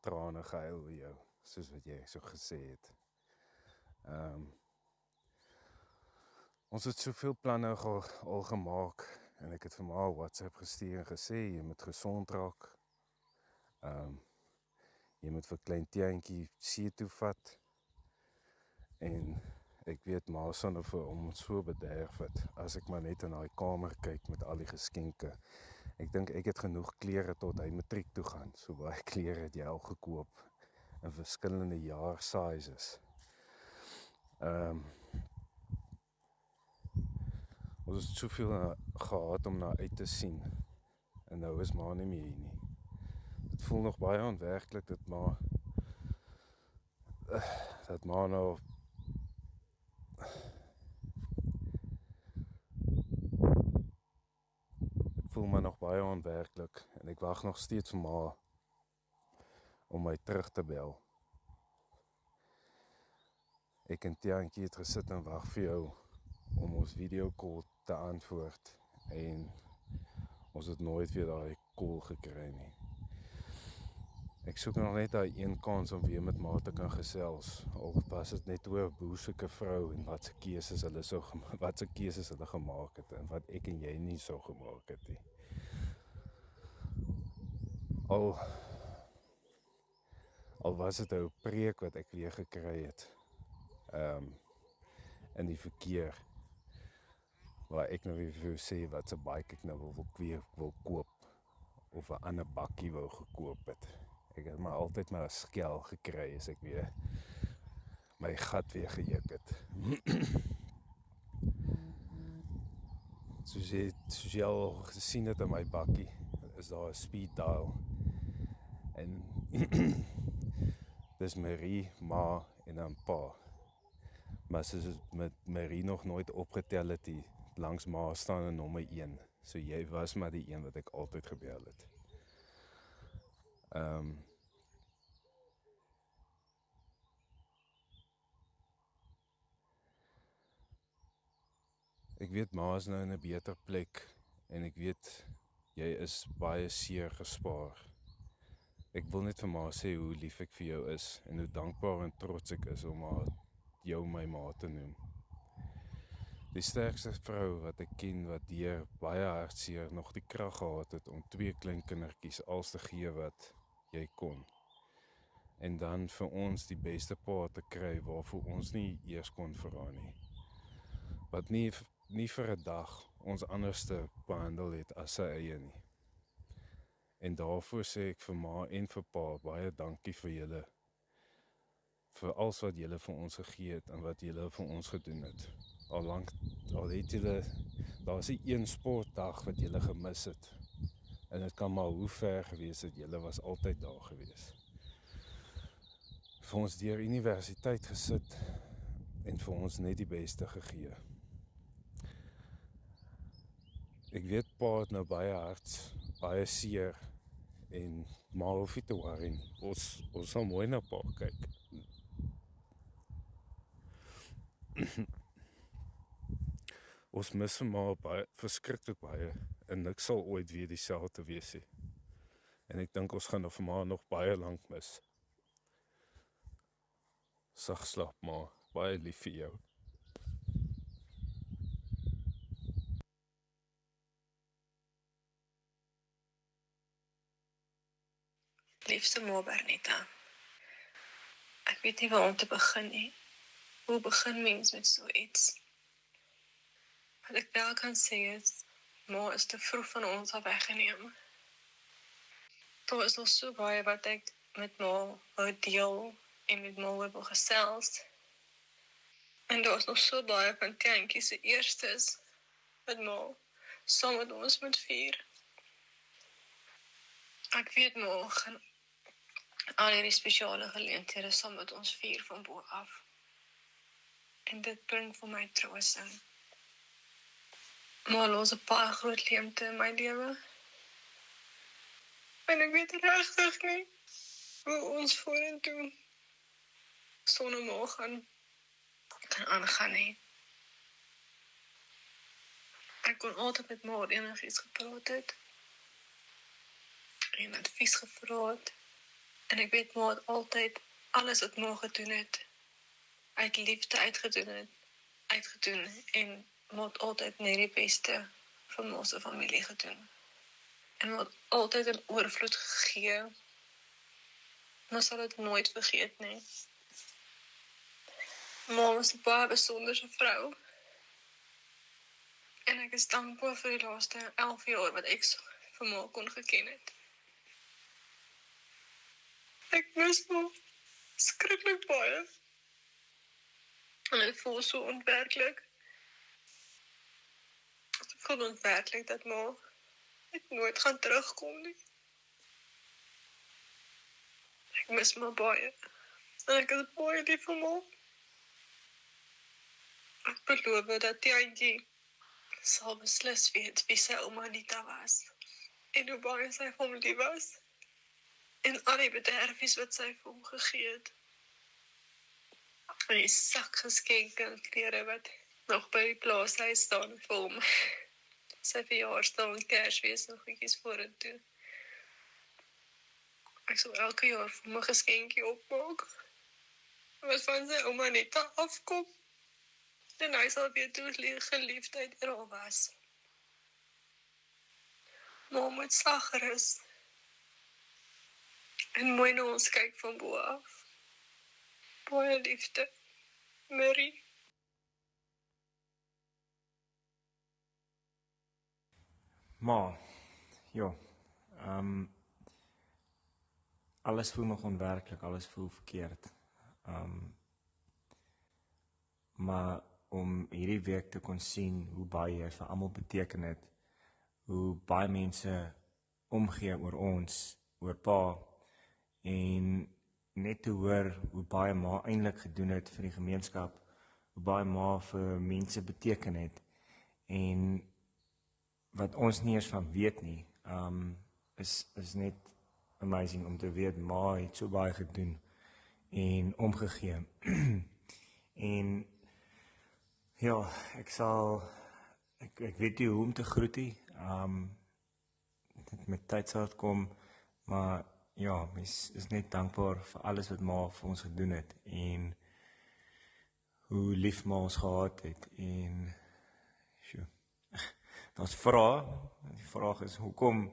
trane gehuil oor jou, soos wat jy so gesê het. Ons het soveel planne al gemaak, en ek het vir my WhatsApp gestuur en gesê, jy moet gesond raak, jy moet vir klein Tiantjie see toe vat, en ek weet maar sonder vir hom so bederf het, as ek maar net in daai kamer kyk met al die geskenke. Ek dink ek het genoeg klere tot hy matriek toe gaan, so baie klere het jy al gekoop, in verskillende jaar sizes. Ons het soveel gehad om na uit te sien, en nou is maar nie meer hier nie. Het voel nog baie onwerklik, dat maar nou voel my nog baie onwerklik, en ek wag nog steeds vir ma om my terug te bel. Ek en Tiantjie het gesit en wag vir jou om ons videocall te antwoord, en ons het nooit weer daai call gekry nie. Ek soek nog net daai een kans om weer met ma te kan gesels, al was dit net oor hoe soek 'n vrou en wat se keuses hulle gemaak het, en wat ek en jy nie so gemaak het nie. Al was dit 'n preek wat ek weer gekry het, in die verkeer, waar ek nou weer vir jou sê wat se bike ek nou wil koop, of 'n ander bakkie wou gekoop het. Ek het maar altyd maar 'n skel gekry as ek weer my gat weer gejuk het. Soos jy al gesien het in my bakkie, is daar 'n speed dial. En dis Marie, ma en dan pa. Maar soos met Marie nog nooit opgetel het, die langs ma staan in nommer 1. So jy was maar die een wat ek altyd gebel het. Ek weet ma is nou in 'n beter plek, en ek weet jy is baie seer gespaar. Ek wil net vir ma sê hoe lief ek vir jou is, en hoe dankbaar en trots ek is om jou my ma te noem. Die sterkste vrou wat ek ken, wat deur baie hartseer nog die krag gehad het om 2 klein kindertjies alles te gee wat jy kon. En dan vir ons die beste pa te kry waarvoor ons nie eers kon vra nie. Wat nie vir 'n dag ons anderste behandel het as sy eie nie. En daarvoor sê ek vir ma en vir pa baie dankie vir julle, vir alles wat julle vir ons gegee het en wat julle vir ons gedoen het. Al het julle, daar is nie een sportdag wat julle gemis het, en dit kan maar hoe ver gewees het, julle was altyd daar gewees. Vir ons deur universiteit gesit, en vir ons net die beste gegee. Ek weet pa het nou baie seer, en maar hoef nie te worry nie. Ons sal mooi na pa kyk. Ons mis vir ma verskriklik baie, en niks sal ooit weer dieselfde wees nie. En ek dink ons gaan vir ma nog baie lank mis. Sag slaap ma, baie lief vir jou. Liefste ma Bernita, ek weet nie waar om te begin nie. Hoe begin mens met so iets? Wat ek wel kan sê is, ma is te vroeg van ons af weggeneem. Daar is nog so baie wat ek met ma wou deel en met ma wil gesels. En daar is nog so baie van Tiantjie se eerstes wat ma saam met ons moet vier. Ek weet ma gaan al hierdie spesiale geleenthede saam met ons vier van bo af. En dit bring vir my troosting. Maar los 'n paar groot leemte in my lewe. En ek weet regtig nie hoe ons vorentoe sonder ma kan aangaan nie. Ek kon altyd met ma oor enigiets gepraat het. En advies gevra het. En ek weet ma het altyd alles wat ma gedoen het, uit liefde uitgedoen en ma het altyd net die beste vir ma se familie gedoen. En ma het altyd in oorvloed gegee. Maar sal dit nooit vergeet nie. Ma was 'n baie besonderse vrou. En ek is dankbaar vir die laaste 11 jaar wat ek vir ma kon geken het. Ek mis ma skrikkelik baie. En ek voel so onwerklik. Ek voel onwerklik dat ma net nooit gaan terugkom nie. Ek mis ma baie. En ek is baie lief vir ma. Ek beloof dat die eindjie sal beslis weet wie sy ouma Anita was. En hoe baie sy vir hom lief was. En al die bederfies wat sy vir hom gegee het. En die sak geskenke en klere wat nog by die plaashuis staan vir hom. Sy verjaarsdag en Kersfees en goedjies vorentoe. Ek sal elke jaar vir hom 'n geskenkie opmaak. Wat van sy ouma Anita afkom. En hy sal weet hoe geliefdheid er al was. Ma moet slagerus. En mooi na ons kyk van bo af. Baie liefde. Mary. Maar, ja, alles voel nog onwerklik, alles voel verkeerd. Maar om hierdie week te kon sien hoe baie jy vir almal beteken het, hoe baie mense omgee oor ons, oor pa, en net te hoor hoe baie ma eintlik gedoen het vir die gemeenskap, hoe baie ma vir mense beteken het, en wat ons nie eens van weet nie, is net amazing om te weet, ma het so baie gedoen, en omgegee, en ja, ek weet nie hoe om te groet nie, met tyd sal het kom, maar ja, mens is net dankbaar vir alles wat ma vir ons gedoen het, en hoe lief ma ons gehad het, en daar's vrae, die vraag is, hoekom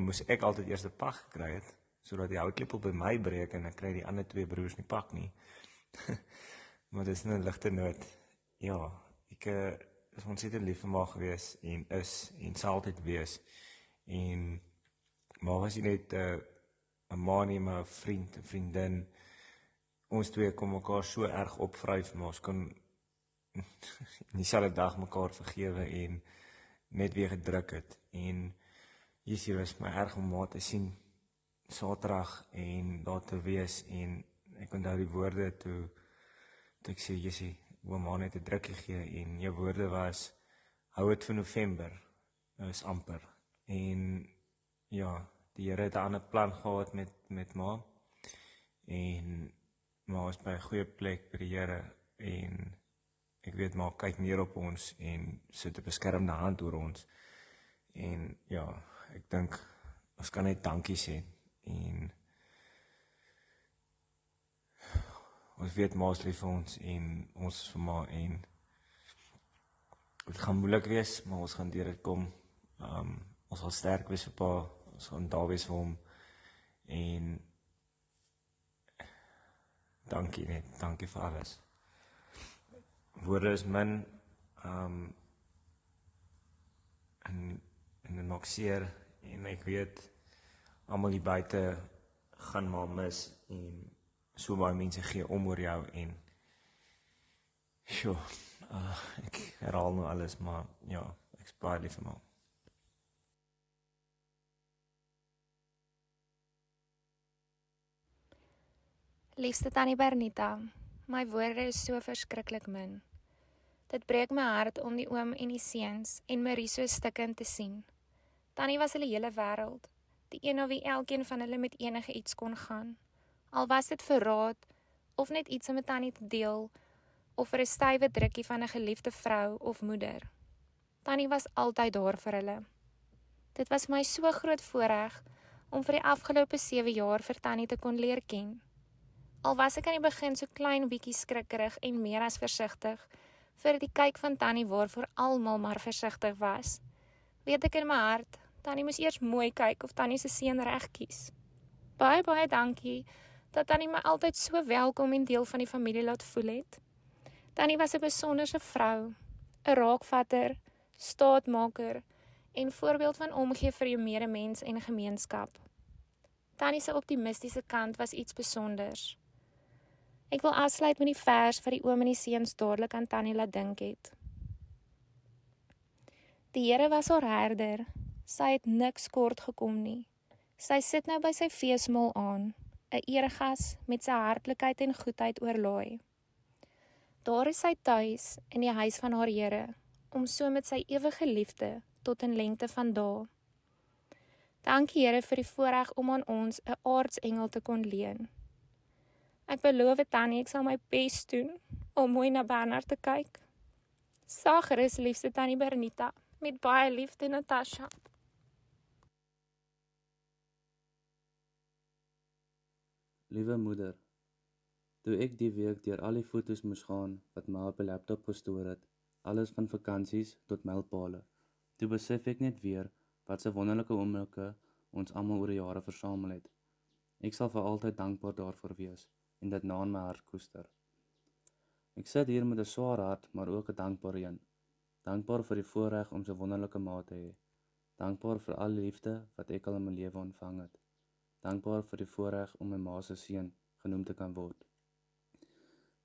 moes ek altyd eers 'n pak gekry het, sodat die houtlepel by my breek, en ek kry die ander 2 broers nie pak nie, maar dis net 'n ligte noot, ja, ek is ontsettend lief vir ma gewees, en sal altyd wees, en ma was nie net 'n ma nie, maar 'n vriend, 'n vriendin, ons twee kon mekaar so erg opvryf, maar ons kon in dieselfde dag mekaar vergewe, en net weer gedruk het, en hier was my erg om ma te sien, Saterdag, en daar te wees, en ek onthou die woorde, toe ek sê, Jessie, ma net 'n drukkie gee, en jou woorde was, hou het vir November, is amper, en ja, die Here het 'n ander plan gehad met ma, en ma is by 'n goeie plek by die Here, en ek weet ma kyk neer op ons, en sit 'n beskermende hand oor ons, en ja, ek dink, ons kan net dankie sê, en ons weet ma is lief vir ons, en ons is vir ma, en dit gaan moeilik wees, maar ons gaan deur dit kom, ons gaan sterk wees vir pa, ons gaan daar wees vir hom, en dankie vir alles. Woorde is min, en dit maak seer, en ek weet, almal hier buite gaan maar mis, en so baie mense gee om oor jou, en ek herhaal nou alles, maar ja, ek is baie lief vir ma. Liefste Tannie Bernita, my woorde is so verskriklik min. Dit breek my hart om die oom en die seuns en Marie so stikkend te sien. Tannie was hulle hele wêreld. die een na wie elkeen van hulle met enige iets kon gaan. Al was dit verraad, of net iets om met Tannie te deel, of vir 'n stywe drukkie van 'n geliefde vrou of moeder. Tannie was altyd daar vir hulle. Dit was my so groot voorreg om vir die afgelope 7 jaar vir Tannie te kon leer ken. Al was ek aan die begin so klein bietjie skrikkerig en meer as versigtig vir die kyk van Tannie waarvoor almal maar versigtig was, weet ek in my hart, Tannie moes eers mooi kyk of Tannie se seun reg kies. Baie dankie dat Tannie my altyd so welkom en deel van die familie laat voel het. Tannie was 'n besonderse vrou, 'n raakvatter, staatmaker en voorbeeld van omgee vir jou medemens en gemeenskap. Tannie se optimistiese kant was iets besonders. Ek wil afsluit met die vers wat die oom en die seuns dadelik aan Tannie laat dink het. Die Here was haar herder, sy het niks kort gekom nie. Sy sit nou by sy feesmaal aan, 'n eregas met sy hartlikheid en goedheid oorlaai. Daar is sy tuis in die huis van haar Here, om so met sy ewige liefde tot in lengte van dae. Dankie Here vir die voorreg om aan ons 'n aardsengel te kon leen. Ek beloof Tannie, ek sal my bes doen om mooi na Bernard te kyk. Sagerus liefste Tannie Bernita, met baie liefde Natasha. Liewe moeder, toe ek die week deur al die foto's moes gaan wat ma op die laptop gestoor het, alles van vakansies tot mylpale, toe besef ek net weer wat se wonderlike oomblikke ons almal oor die jare versamel het. Ek sal vir altyd dankbaar daarvoor wees en dit na in my hart koester. Ek sit hier met 'n swaar hart, maar ook 'n dankbare een. Dankbaar vir die voorreg om so wonderlike ma te hê. Dankbaar vir al die liefde wat ek al in my lewe ontvang het. Dankbaar vir die voorreg om my ma se seun genoem te kan word.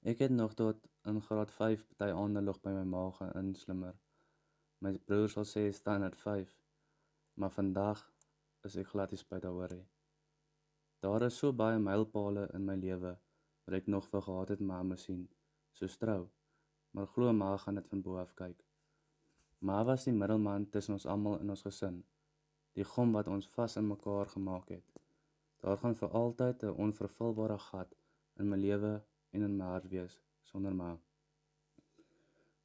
Ek het nog tot in graad 5 party aande nog by my ma gaan inslimmer. My broer sal sê standaard 5, maar vandag is ek glad nie spyt daaroor nie. Daar is so baie mylpale in my lewe wat ek nog vir gehad het ma sien, soos trou, maar glo ma gaan dit van bo af kyk. Ma was die middelman tussen ons almal in ons gesin, die gom wat ons vas in mekaar gemaak het. Daar gaan vir altyd 'n onvervulbare gat in my lewe en in my hart wees, sonder ma.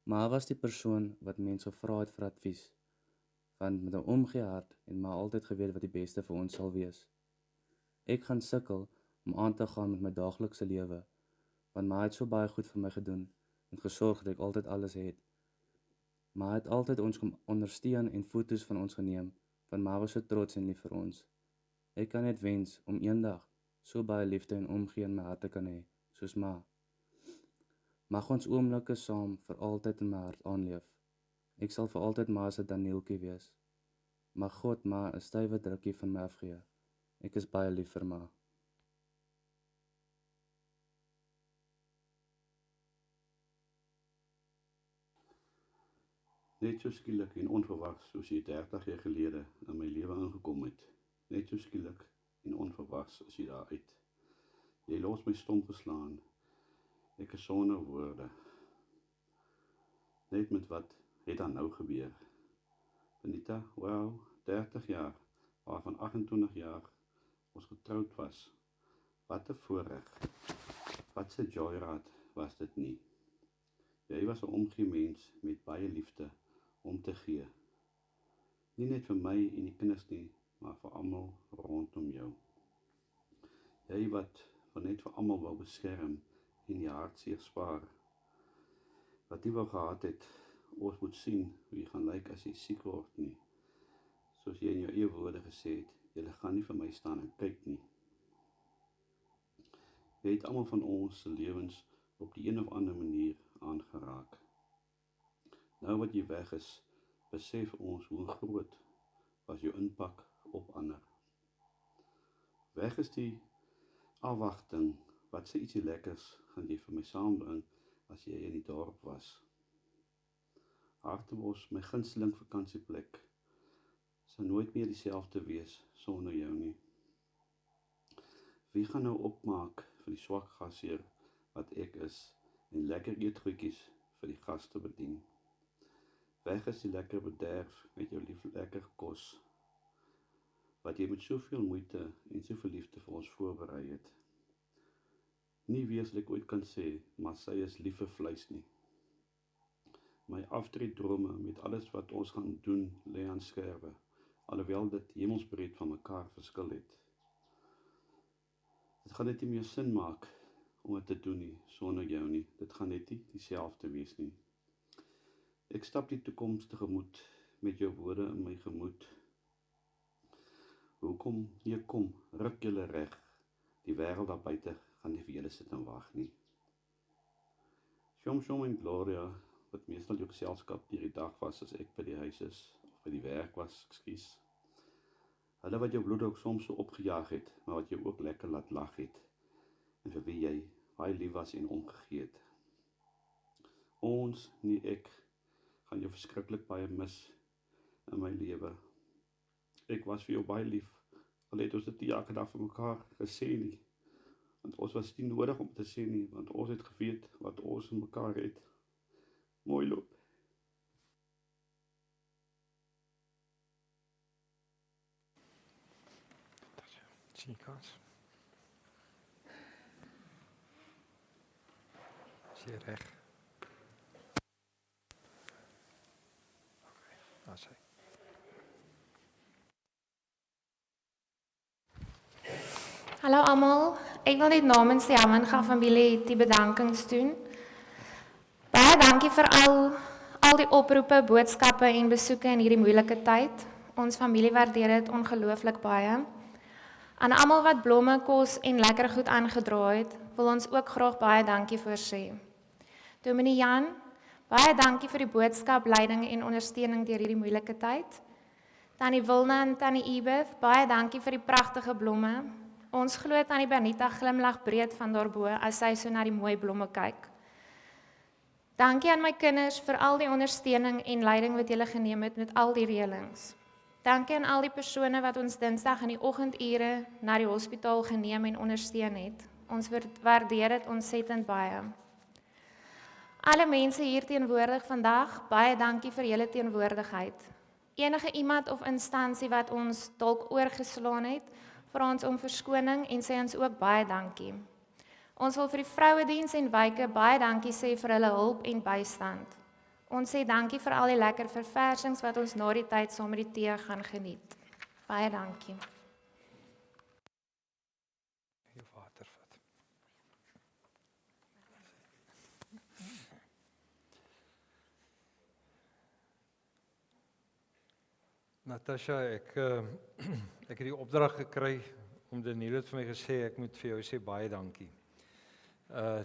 Ma was die persoon wat mense gevra het vir advies, want met 'n omgee hart het ma altyd geweet wat die beste vir ons sal wees. Ek gaan sukkel om aan te gaan met my daaglikse lewe, want ma het so baie goed vir my gedoen en gesorg dat ek altyd alles het. Ma het altyd ons kom ondersteun en foto's van ons geneem, want ma was so trots en lief vir ons. Ek kan net wens om eendag so baie liefde en omgee in my hart te kan hê, soos ma. Mag ons oomblikke saam vir altyd in my hart aanleef. Ek sal vir altyd ma se Danieltjie wees. Mag God ma 'n stywe drukkie van my afgee. Ek is baie lief vir ma. Net so skielik en onverwags soos jy 30 jaar gelede in my lewe ingekom het. Net so skielik en onverwags is jy daar uit. Jy los my stom geslaan. Ek is sonder woorde. Net met wat het dan nou gebeur? Benita, wow, 30 jaar, waarvan 28 jaar ons getroud was. Wat 'n voorreg. Wat 'n joyride was dit nie. Jy was 'n omgee mens met baie liefde om te gee. Nie net vir my en die kinders nie, maar vir almal rondom jou. Jy wat van net vir almal wou beskerm en die hartseer spaar. Wat jy wou gehad het, ons moet sien hoe jy gaan lyk as jy siek word nie. Soos jy in jou eie woorde gesê het, julle gaan nie vir my staan en kyk nie. Jy het almal van ons se lewens op die een of ander manier aangeraak. Nou wat jy weg is, besef ons hoe groot was jou impak op ander. Weg is die afwagting, wat se ietsie lekkers gaan jy vir my saambring as jy in die dorp was. Hartebos, my gunsteling vakansieplek, sal nooit meer dieselfde wees sonder jou nie. Wie gaan nou opmaak vir die swak gasheer wat ek is en lekker eetgoedjies vir die gaste bedien? Weg is die lekker bederf met jou lief lekker kos wat jy met soveel moeite en soveel liefde vir ons voorberei het. Nie weeslik ooit kan sê, maar sy is lief vir vleis nie. My aftreddrome met alles wat ons gaan doen, lê aan skerwe, alhoewel dit hemelsbreed van mekaar verskil het. Dit gaan net nie meer sin maak om dit te doen nie, sonder jou nie. Dit gaan net nie dieselfde wees nie. Ek stap die toekoms tegemoet met jou woorde in my gemoed. Hoekom, hier kom, ruk julle reg. Die wêreld daar buite gaan nie vir julle sit en wag nie. Shom en Gloria, wat meestal jou geselskap deur die dag was as ek by die huis is, of by die werk was, ekskuus. Hulle wat jou bloed ook soms so opgejaag het, maar wat jou ook lekker laat lag het, en vir wie jy baie lief was en omgegee het. Ons, nie ek, gaan jou verskriklik baie mis in my lewe. Ek was vir jou baie lief, al het ons dit nie elke dag vir mekaar gesê nie, want ons was nie nodig om te sê nie, want ons het geweet wat ons in mekaar het. Mooi loop. Sien kans. Is jy reg? Okay, daar sê. Hallo almal, ek wil net namens die Hamminga familie die bedankings doen. Baie dankie vir al die oproepe, boodskappe en besoeke in hierdie moeilike tyd. Ons familie waardeer dit ongelooflik baie. Aan almal wat blomme, kos en lekker goed aangedra het, wil ons ook graag baie dankie vir sê. Dominee Jan, baie dankie vir die boodskap, leiding en ondersteuning deur hierdie moeilike tyd. Tannie Wilna en Tannie Edith, baie dankie vir die pragtige blomme. Ons glo Tannie Bernita glimlag breed van daarbo as sy so na die mooi blomme kyk. Dankie aan my kinders vir al die ondersteuning en leiding wat julle geneem het met al die reëlings. Dankie aan al die persone wat ons Dinsdag in die oggendure na die hospitaal geneem en ondersteun het. Ons waardeer dit ontsettend baie. Alle mense hier teenwoordig vandag, baie dankie vir julle teenwoordigheid. Enige iemand of instansie wat ons dalk oorgeslaan het, vra ons om verskoning en sê ons ook baie dankie. Ons wil vir die vrouediens en wyke baie dankie sê vir hulle hulp en bystand. Ons sê dankie vir al die lekker verversings wat ons na die tyd saam met die tee gaan geniet. Baie dankie. Hier water vat. Natasha, ek het die opdrag gekry om Daniel het vir my gesê ek moet vir jou sê baie dankie.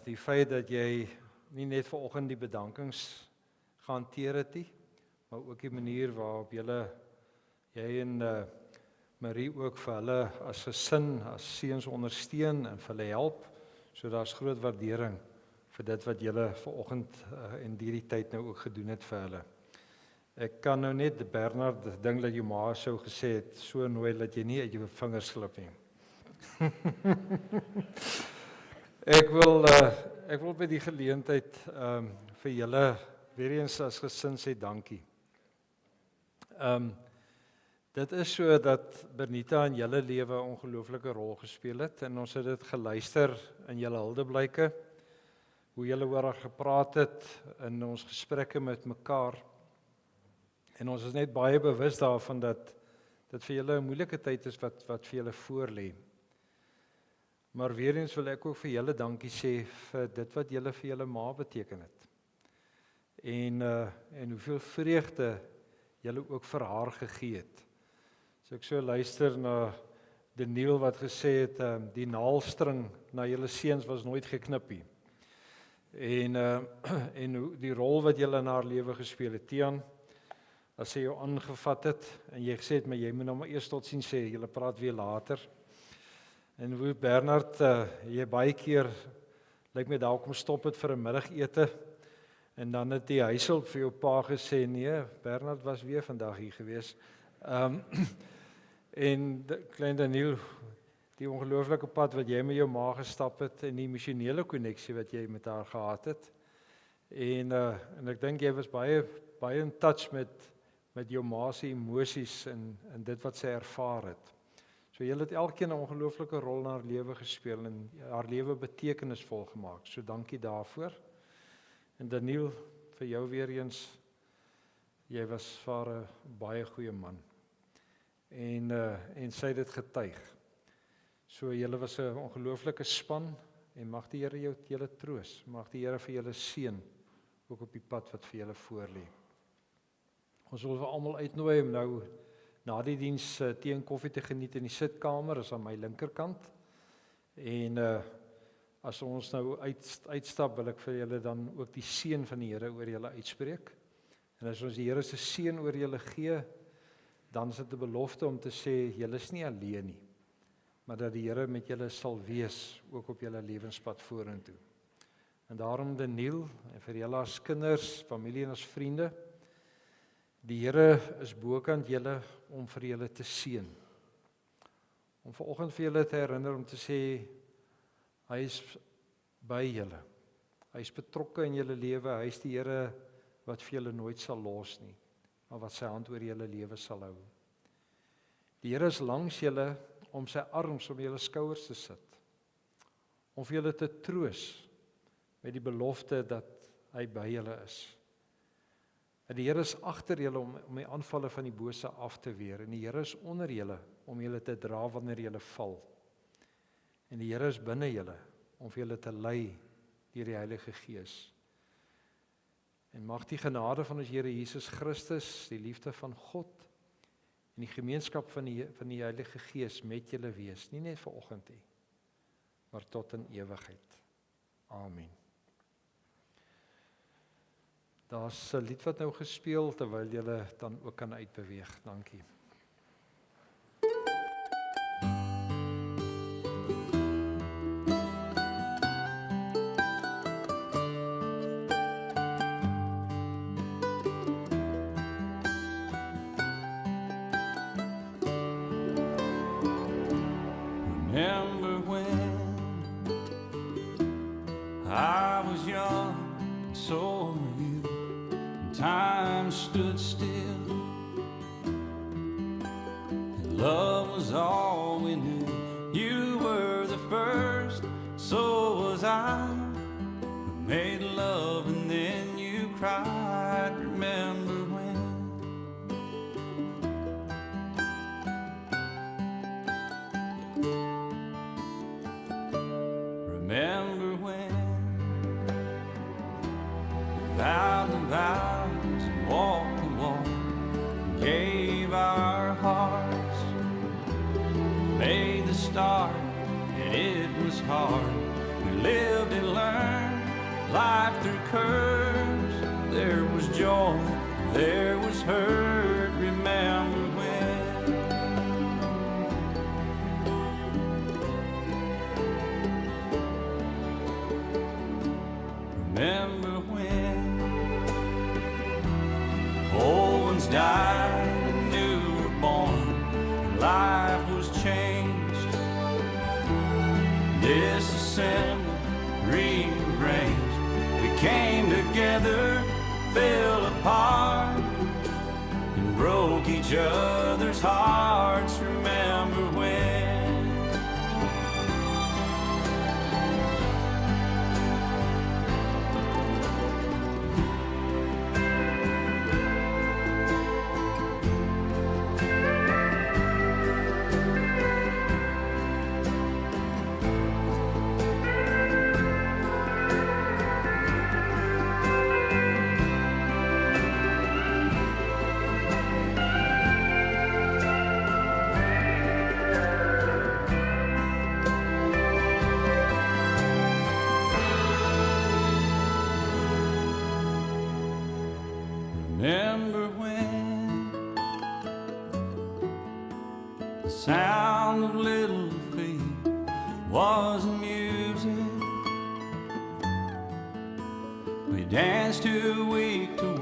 Die feit dat jy nie net vanoggend die bedankings gehanteer het nie, maar ook die manier waarop jy en Marie ook vir hulle as gesin, as seuns ondersteun en vir hulle help. So daar's groot waardering vir dit wat julle vanoggend en hierdie tyd nou ook gedoen het vir hulle. Ek kan nou net Bernard ding dat jou ma sou gesê het, so nooi dat jy nie uit jou vingers slip nie. Ek wil by die geleentheid vir julle weer eens as gesin sê dankie. Dit is so dat Bernita in julle lewe 'n ongelooflike rol gespeel het en ons het dit geluister in julle huldeblyke, hoe julle oor haar gepraat het in ons gesprekke met mekaar. En ons is net baie bewus daarvan dat dit vir julle 'n moeilike tyd is wat vir julle voorlê. Maar weer eens wil ek ook vir julle dankie sê vir dit wat julle vir julle ma beteken het. En hoeveel vreugde julle ook vir haar gegee het. So ek so luister na Daniel wat gesê het, die naalstring na julle seuns was nooit geknip nie. En hoe die rol wat julle in haar lewe gespeel het, Tiaan, as sy jou aangevat het en jy gesê het, maar jy moet nou maar eers tot sien sê, julle praat weer later. En hoe Bernard, jy baie keer, lyk my daar kom stop het vir 'n middagete, en dan het die huishulp vir jou pa gesê, nee, Bernard was weer vandag hier gewees. En klein Daniel, die ongelooflike pad wat jy met jou ma gestap het, en die emosionele koneksie wat jy met haar gehad het. En ek dink jy was baie in touch met jou ma se emosies en dit wat sy ervaar het. So julle het elkeen 'n ongelooflike rol in haar lewe gespeel en haar lewe betekenisvol gemaak. So dankie daarvoor. En Daniel, vir jou weer eens, jy was vir 'n baie goeie man. En sy het dit getuig. So julle was 'n ongelooflike span en mag die Here julle troos. Mag die Here vir julle seën ook op die pad wat vir julle voorlê. Ons wil vir almal uitnooi om nou na die diens tee en koffie te geniet in die sitkamer, is aan my linkerkant. En as ons nou uitstap, wil ek vir julle dan ook die seën van die Here oor julle uitspreek. En as ons die Here se seën oor julle gee, dan is dit 'n belofte om te sê, julle is nie alleen nie, maar dat die Here met julle sal wees, ook op julle lewenspad vorentoe. En daarom Daniel, en vir julle as kinders, familie en as vriende, die Here is bokant julle om vir julle te seën. Om vanoggend vir julle te herinner om te sê, hy is by julle. Hy is betrokke in julle lewe, hy is die Here wat vir julle nooit sal los nie, maar wat sy hand oor julle lewe sal hou. Die Here is langs julle om sy arms om julle skouers te sit, om vir julle te troos met die belofte dat hy by julle is. En die Here is agter julle om die aanvalle van die bose af te weer, en die Here is onder julle om julle te dra wanneer julle val. En die Here is binne julle om vir julle te lei deur die Heilige Gees. En mag die genade van ons Here Jesus Christus, die liefde van God en die gemeenskap van die Heilige Gees met julle wees, nie net vanoggend nie, maar tot in ewigheid. Amen. Daar's 'n lied wat nou gespeel terwyl julle dan ook kan uitbeweeg. Dankie. Remember when I was young and so were you, and time stood still, and love was all we knew. You were the first, so was I. We made love and then you cried. Remember when? Remember when we vowed the vows and walked the walk and gave our hearts, made the start and it was hard. We lived and learned life through curves. There was joy, there was hurt. Remember when? Remember when old ones died and new were born, and life was changed, disassembled, rearranged. We came together, fell apart, and broke each other's hearts. Remember when? Remember when the sound of little feet was music? We danced to week to